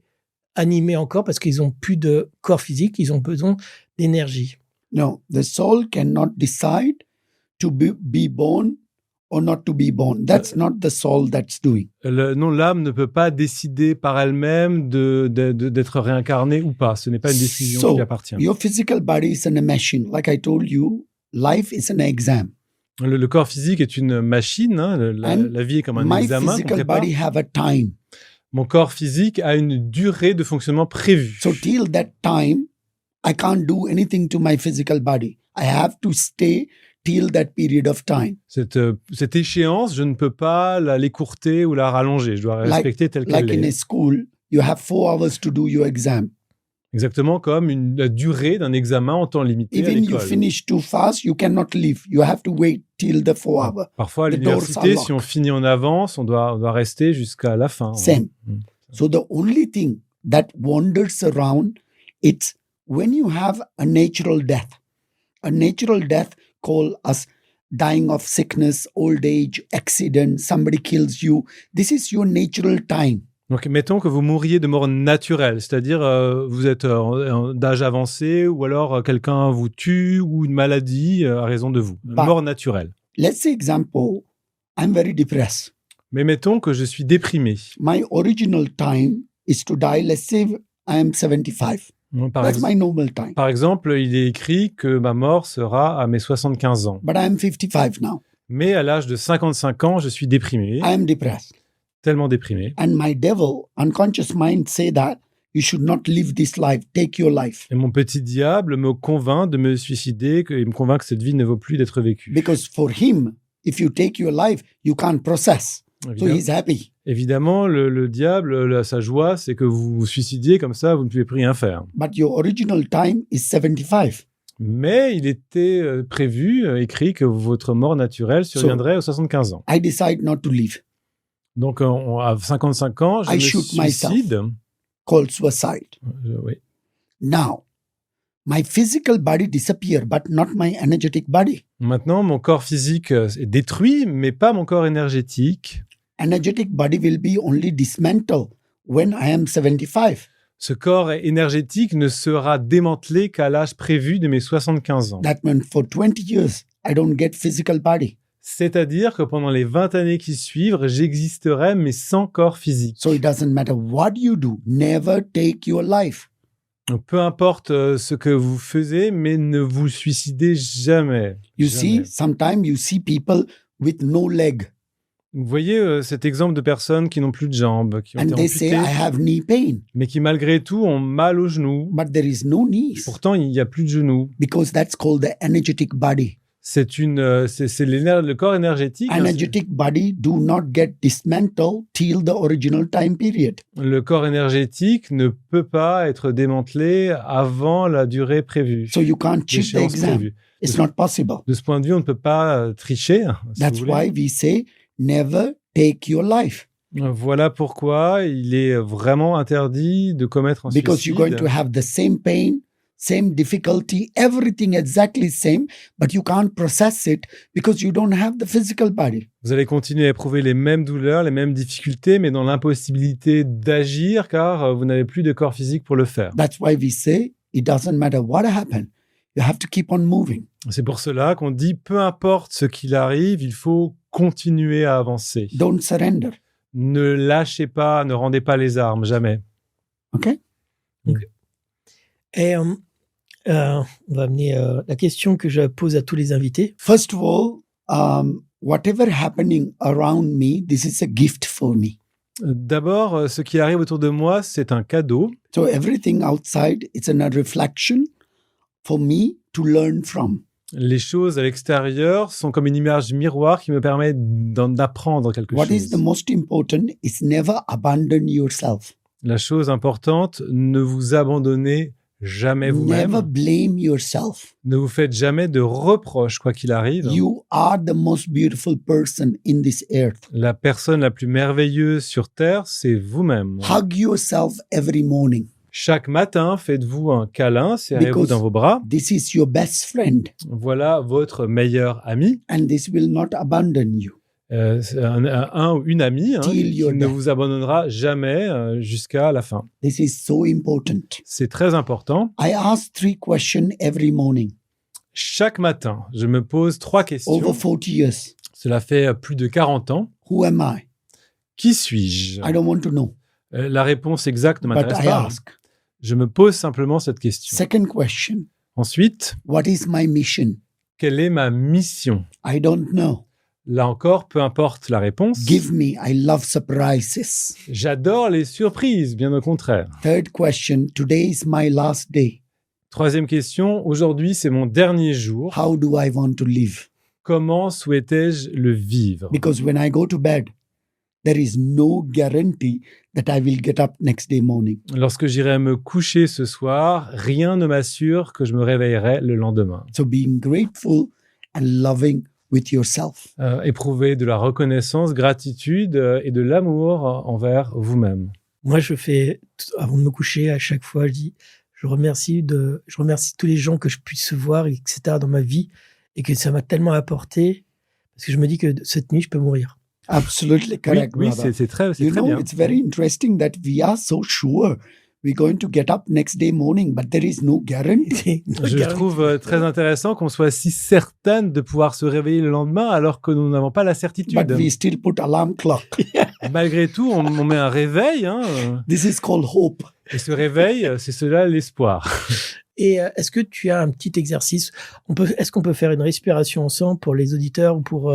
S2: animer encore parce qu'ils n'ont plus de corps physique, ils ont besoin d'énergie.
S3: No, the soul cannot decide to be born or not to be born. That's not the soul that's doing.
S4: Non, l'âme ne peut pas décider par elle-même d'être réincarnée ou pas. Ce n'est pas une décision
S3: So,
S4: qui appartient.
S3: Your physical body is a machine. Like I told you, life is an exam.
S4: Le corps physique est une machine. Hein,
S3: And
S4: la vie est comme un
S3: My
S4: examen qu'on
S3: physical
S4: prépare.
S3: body have a time.
S4: Mon corps physique a une durée de fonctionnement prévue.
S3: So till that time, I can't do anything to my physical body. I have to stay till that period of time.
S4: Cette échéance, je ne peux pas l'écourter ou la rallonger. Je dois la respecter telle qu'elle
S3: Like in
S4: est.
S3: a school, you have 4 hours to do your exam.
S4: Exactement comme la durée d'un examen en temps limité à
S3: Even you
S4: l'école.
S3: finish too fast, you cannot leave. You have to wait till the 4 hours.
S4: Parfois, à
S3: The doors are
S4: l'université,
S3: locked.
S4: si on finit en avance, on doit rester jusqu'à la fin.
S3: Same.
S4: Mm.
S3: So the only thing that wanders around, it's when you have a natural death. A natural death call us dying of sickness, old age, accident, somebody kills you. This is your natural time.
S4: Donc, mettons que vous mourriez de mort naturelle, c'est-à-dire vous êtes d'âge avancé ou alors quelqu'un vous tue ou une maladie à raison de vous. Une
S3: Bah.
S4: mort naturelle.
S3: Let's say example, I'm very depressed.
S4: Mais mettons que je suis déprimé.
S3: My original time is to die. Let's say I am 75. That's my normal time.
S4: Par exemple, il est écrit que ma mort sera à mes 75 ans.
S3: But I am 55 now.
S4: Mais à l'âge de 55 ans, je suis déprimé,
S3: I am depressed.
S4: tellement déprimé.
S3: And my devil, unconscious mind say that you should not live this life. Take your life.
S4: Et mon petit diable me convainc de me suicider, il me convainc que cette vie ne vaut plus d'être vécue.
S3: Because for him, if you take your life, you can't process. So
S4: Évidemment,
S3: he's happy.
S4: évidemment, le diable, sa joie, c'est que vous vous suicidiez, comme ça, vous ne pouvez plus rien faire.
S3: But your original time is 75.
S4: Mais il était prévu, écrit, que votre mort naturelle surviendrait aux 75 ans.
S3: I decide not to live.
S4: Donc, à 55 ans, je
S3: I
S4: me
S3: shoot myself.
S4: suicide.
S3: Called suicide.
S4: Oui.
S3: Now, my physical body disappear, but not my energetic body.
S4: Maintenant, mon corps physique est détruit, mais pas mon corps énergétique.
S3: Energetic body will be only dismantled when I am 75.
S4: Ce corps énergétique ne sera démantelé qu'à l'âge prévu de mes 75 ans.
S3: That means for 20 years, I don't get physical body.
S4: C'est-à-dire que pendant les 20 années qui suivent, j'existerai, mais sans corps physique.
S3: So it doesn't matter what you do, never take your life.
S4: Donc, peu importe ce que vous faisiez, mais ne vous suicidez jamais.
S3: You
S4: Jamais.
S3: see, sometimes you see people with no leg
S4: Vous voyez cet exemple de personnes qui n'ont plus de jambes, qui ont
S3: and
S4: été
S3: they say,
S4: amputées,
S3: I have knee pain,
S4: mais qui malgré tout ont mal aux genoux.
S3: but there is no knees
S4: Pourtant, il n'y a plus de genoux.
S3: because that's called the energetic body.
S4: C'est le corps énergétique. hein,
S3: Energetic body do not get dismantled till the original time period.
S4: le corps énergétique ne peut pas être démantelé avant la durée prévue.
S3: So you can't cheat the
S4: l'échéance
S3: exam.
S4: prévue.
S3: It's not possible.
S4: De ce point de vue, on ne peut pas tricher. Si
S3: That's
S4: vous voulez.
S3: why we say never take your life
S4: Voilà pourquoi il est vraiment interdit de commettre un
S3: because you're going
S4: suicide.
S3: to have the same pain, same difficulty, everything exactly same, but you can't process it because you don't have the physical body.
S4: Vous allez continuer à éprouver les mêmes douleurs, les mêmes difficultés, mais dans l'impossibilité d'agir car vous n'avez plus de corps physique pour le faire.
S3: That's why we say it doesn't matter what happened. You have to keep on moving.
S4: C'est pour cela qu'on dit peu importe ce qu'il arrive, il faut continuer à avancer.
S3: Don't surrender.
S4: Ne lâchez pas, ne rendez pas les armes, jamais.
S3: Okay?
S2: Et on va amener la question que je pose à tous les invités.
S3: First of all, whatever happening around me, this is a gift for me.
S4: D'abord, ce qui arrive autour de moi, c'est un cadeau.
S3: So everything outside, it's a reflection for me to learn from.
S4: Les choses à l'extérieur sont comme une image miroir qui me permet d'apprendre quelque
S3: What is
S4: chose.
S3: the most important is never abandon yourself.
S4: La chose importante, ne vous abandonnez jamais vous-même.
S3: Never blame yourself.
S4: Ne vous faites jamais de reproches, quoi qu'il arrive.
S3: You are the most beautiful person in this earth.
S4: La personne la plus merveilleuse sur Terre, c'est vous-même.
S3: Hug yourself every morning.
S4: Chaque matin, faites-vous un câlin, serrez-vous
S3: Because-
S4: dans vos bras.
S3: This is your best friend,
S4: Voilà votre meilleur ami.
S3: and this will not abandon you.
S4: C'est un ou une amie
S3: Till
S4: qui
S3: your
S4: ne
S3: death.
S4: vous abandonnera jamais jusqu'à la fin.
S3: This is so important.
S4: C'est très important.
S3: I ask 3 questions every morning.
S4: Chaque matin, je me pose 3 questions.
S3: Over 40 years.
S4: Cela fait plus de 40 ans.
S3: Who am I?
S4: Qui suis-je?
S3: I don't want to know,
S4: La réponse exacte ne
S3: but
S4: m'intéresse
S3: I
S4: pas.
S3: ask.
S4: Je me pose simplement cette question.
S3: Second question,
S4: Ensuite,
S3: what is my mission?
S4: quelle est ma mission?
S3: I don't know.
S4: Là encore, peu importe la réponse.
S3: Give me, I love surprises.
S4: J'adore les surprises, bien au contraire.
S3: Third question, today is my last day.
S4: Troisième question, aujourd'hui c'est mon dernier jour.
S3: How do I want to live?
S4: Comment souhaitais-je le vivre?
S3: Because when I go to bed, there is no guarantee that I will get up next day morning.
S4: Lorsque j'irai me coucher ce soir, rien ne m'assure que je me réveillerai le lendemain.
S3: So being grateful and loving with yourself.
S4: Éprouver de la reconnaissance, gratitude et de l'amour envers vous-même.
S2: Moi, je fais, avant de me coucher, à chaque fois, je dis, je remercie tous les gens que je puisse voir, etc., dans ma vie, et que ça m'a tellement apporté, parce que je me dis que cette nuit, je peux mourir.
S3: Absolutely
S4: Oui,
S3: correct,
S4: oui,
S3: brother.
S4: c'est très
S3: You know,
S4: bien.
S3: it's very interesting that we are so sure we're going to get up next day morning, but there is no guarantee.
S4: Je trouve très intéressant qu'on soit si certaine de pouvoir se réveiller le lendemain alors que nous n'avons pas la certitude.
S3: But we still put alarm clock.
S4: Malgré tout, on met un réveil, hein,
S3: This is called hope.
S4: et ce réveil, c'est cela l'espoir.
S2: Et est-ce que tu as un petit exercice? Est-ce qu'on peut faire une respiration ensemble pour les auditeurs ou pour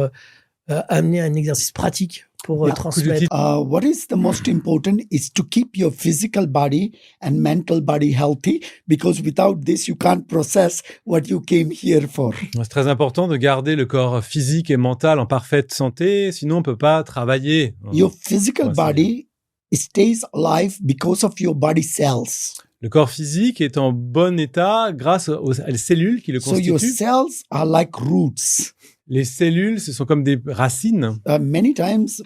S2: amener un exercice pratique pour
S3: Yeah.
S2: transmettre?
S3: What is the most important is to keep your physical body and mental body healthy, because without this, you can't process what you came here for.
S4: C'est très important de garder le corps physique et mental en parfaite santé, sinon on peut pas travailler.
S3: Your physical
S4: Ouais, c'est-
S3: body stays alive because of your body cells.
S4: Le corps physique est en bon état grâce aux cellules qui le
S3: So your
S4: constituent.
S3: cells are like roots.
S4: Les cellules, ce sont comme des racines.
S3: Many times,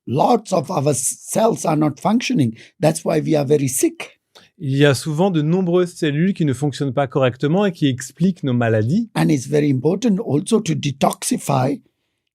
S3: lots of our cells are not functioning. That's why we are very sick.
S4: Il y a souvent de nombreuses cellules qui ne fonctionnent pas correctement et qui expliquent nos maladies.
S3: And it's very important also to detoxify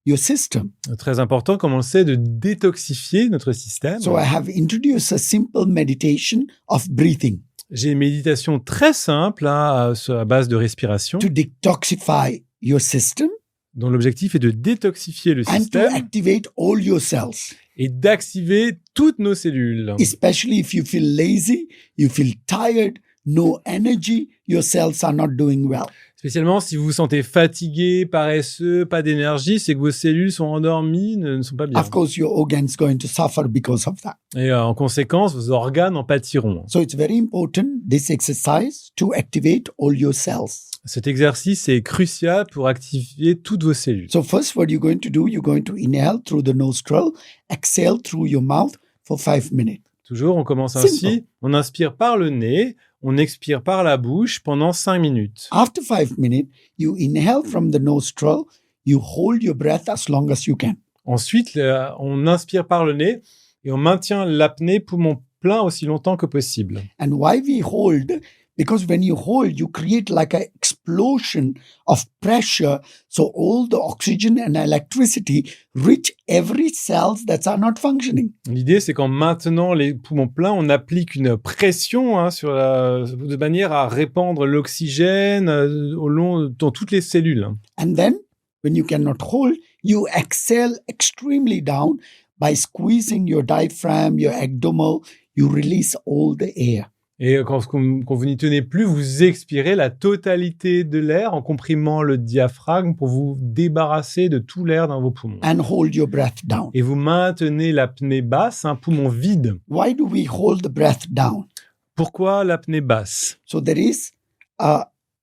S3: your system.
S4: Très important, comme on le sait, de détoxifier notre système.
S3: So I have introduced a simple meditation of breathing
S4: J'ai une méditation très simple à base de respiration,
S3: to detoxify your system
S4: dont l'objectif est de détoxifier le
S3: and to
S4: système
S3: activate all your cells.
S4: et d'activer toutes nos cellules.
S3: Especially if you feel lazy, you feel tired, no energy, your cells are not doing well.
S4: Spécialement si vous vous sentez fatigué, paresseux, pas d'énergie, c'est que vos cellules sont endormies, ne sont pas bien.
S3: Of course, your organs going to suffer because of that.
S4: Et en conséquence, vos organes en pâtiront.
S3: So it's very important, this exercise, to activate all your cells.
S4: Cet exercice est crucial pour activer toutes vos cellules.
S3: So first, what you're going to do, you're going to inhale through the nostril, exhale through your mouth for 5 minutes.
S4: Toujours, on commence
S3: Simple.
S4: ainsi. On inspire par le nez, on expire par la bouche pendant 5 minutes.
S3: After 5 minutes, you inhale from the nostril, you hold your breath as long as you can.
S4: Ensuite, on inspire par le nez et on maintient l'apnée poumon plein aussi longtemps que possible.
S3: And why we hold? Because when you hold, you create like an explosion of pressure. So all the oxygen and electricity reach every cells that are not functioning.
S4: L'idée, c'est qu'en maintenant les poumons pleins, on applique une pression de manière à répandre l'oxygène dans toutes les cellules.
S3: And then when you cannot hold, you exhale extremely down by squeezing your diaphragm, your abdomen, you release all the air.
S4: Et quand vous n'y tenez plus, vous expirez la totalité de l'air en comprimant le diaphragme pour vous débarrasser de tout l'air dans vos poumons.
S3: And hold your breath down.
S4: Et vous maintenez l'apnée basse, un poumon vide.
S3: Why do we hold the breath down?
S4: Pourquoi l'apnée basse?
S3: So there is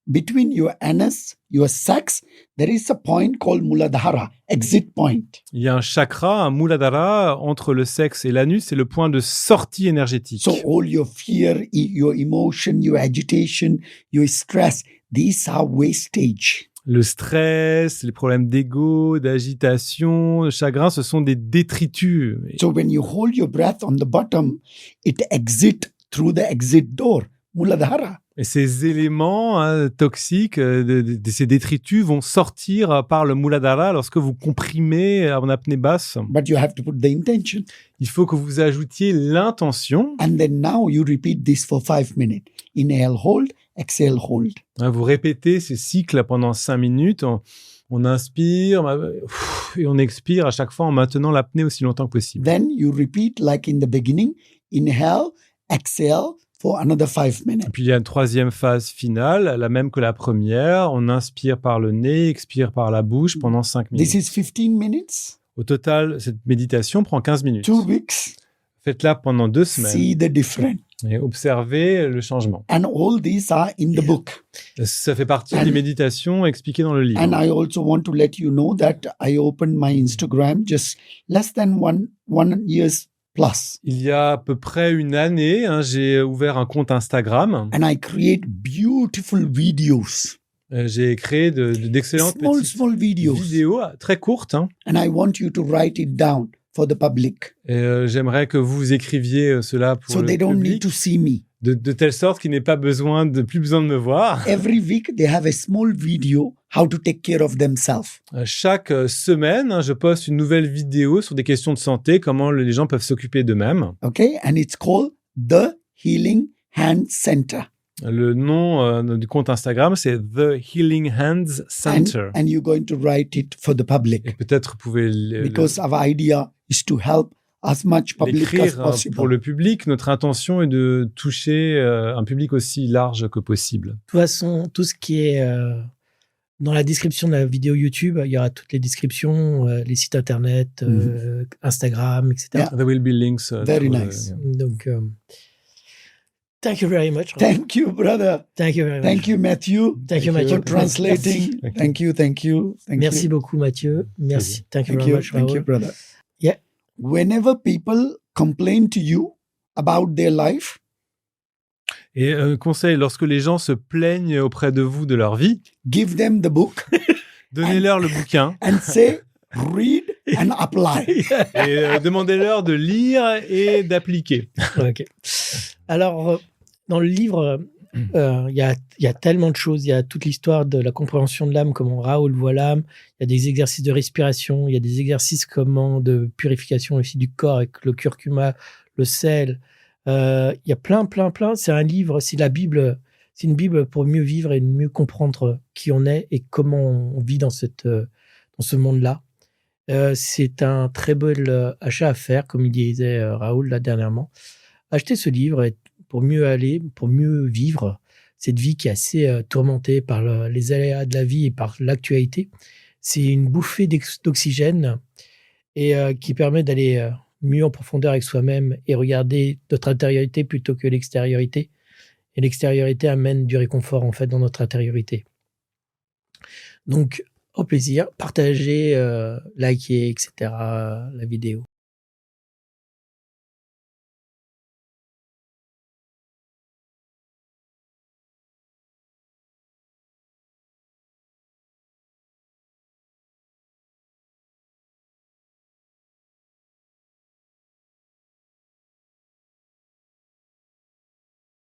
S3: between your anus, your sex, there is a point called Muladhara, exit point.
S4: Il y a un chakra, un Muladhara, entre le sexe et l'anus, c'est le point de sortie énergétique.
S3: So all your fear, your emotion, your agitation, your stress, these are wastage.
S4: Le stress, les problèmes d'ego, d'agitation, de chagrin, ce sont des détritus.
S3: So when you hold your breath on the bottom, it exit through the exit door, Muladhara.
S4: Et ces éléments toxiques, ces détritus vont sortir par le Muladhara lorsque vous comprimez en apnée basse.
S3: But you have to put the intention.
S4: Il faut que vous ajoutiez l'intention.
S3: And then now you repeat this for 5 minutes. Inhale, hold, exhale, hold.
S4: Vous répétez ce cycle pendant 5 minutes. On inspire et on expire à chaque fois en maintenant l'apnée aussi longtemps que possible.
S3: Then you repeat like in the beginning. Inhale, exhale for another 5 minutes.
S4: Et puis il y a une troisième phase finale, la même que la première. On inspire par le nez, expire par la bouche pendant 5 minutes.
S3: This is 15 minutes.
S4: Au total, cette méditation prend 15 minutes.
S3: 2 weeks.
S4: Faites-la pendant 2 semaines.
S3: See the difference.
S4: Et observez le changement.
S3: And all these are in the book.
S4: Ça fait partie des méditations expliquées dans le livre.
S3: And I also want to let you know that I opened my Instagram just less than one years plus.
S4: Il y a à peu près une année, j'ai ouvert un compte Instagram.
S3: And I create beautiful videos.
S4: J'ai créé d'excellentes
S3: Small videos.
S4: vidéos très courtes.
S3: And I want you to write it down. for the public.
S4: Et j'aimerais que vous écriviez cela pour
S3: So
S4: le
S3: they don't need
S4: public,
S3: to see me.
S4: de telle sorte qu'il n'ait pas plus besoin de me voir.
S3: Every week, they have a small video how to take care of themselves.
S4: Chaque semaine, je poste une nouvelle vidéo sur des questions de santé, comment les gens peuvent s'occuper d'eux-mêmes.
S3: Okay. And it's called The Healing Hand Center.
S4: Le nom du compte Instagram, c'est The Healing Hands Center.
S3: And you're going to write it for the
S4: Et
S3: public
S4: peut-être vous pouvez
S3: because our idea is to help as much public as
S4: l'écrire pour
S3: possible.
S4: le public. Notre intention est de toucher un public aussi large que possible.
S2: De toute façon, tout ce qui est dans la description de la vidéo YouTube, il y aura toutes les descriptions, les sites internet, Instagram, etc.
S3: Yeah.
S4: There will be links.
S3: Very
S4: to,
S3: nice.
S2: Donc, thank you very much.
S3: Thank you, brother.
S2: Thank you very much.
S3: Thank you, Matthew,
S2: Thank you,
S3: for
S2: Mathieu.
S3: translating.
S4: Merci.
S3: Thank you, thank you. Thank
S2: Merci
S3: you.
S2: beaucoup, Mathieu. Merci. Thank you
S3: Thank
S2: very
S3: you,
S2: much,
S3: thank you,
S2: Raoul.
S3: brother.
S2: Yeah.
S3: Whenever people complain to you about their life,
S4: Et un conseil, lorsque les gens se plaignent auprès de vous de leur vie,
S3: give them the book
S4: donnez-leur le bouquin
S3: and say, read and apply.
S4: et demandez-leur de lire et d'appliquer.
S2: Ok. Alors, dans le livre, il y a tellement de choses. Il y a toute l'histoire de la compréhension de l'âme, comment Raoul voit l'âme. Il y a des exercices de respiration. Il y a des exercices de purification aussi du corps avec le curcuma, le sel. Il y a plein. C'est un livre, c'est la Bible. C'est une Bible pour mieux vivre et mieux comprendre qui on est et comment on vit dans ce monde-là. C'est un très bel achat à faire, comme il disait Raoul là dernièrement. Achetez ce livre pour mieux aller, pour mieux vivre cette vie qui est assez tourmentée par les aléas de la vie et par l'actualité. C'est une bouffée d'oxygène et qui permet d'aller mieux en profondeur avec soi-même et regarder notre intériorité plutôt que l'extériorité. Et l'extériorité amène du réconfort en fait dans notre intériorité. Donc, au plaisir, partagez, likez, etc. la vidéo.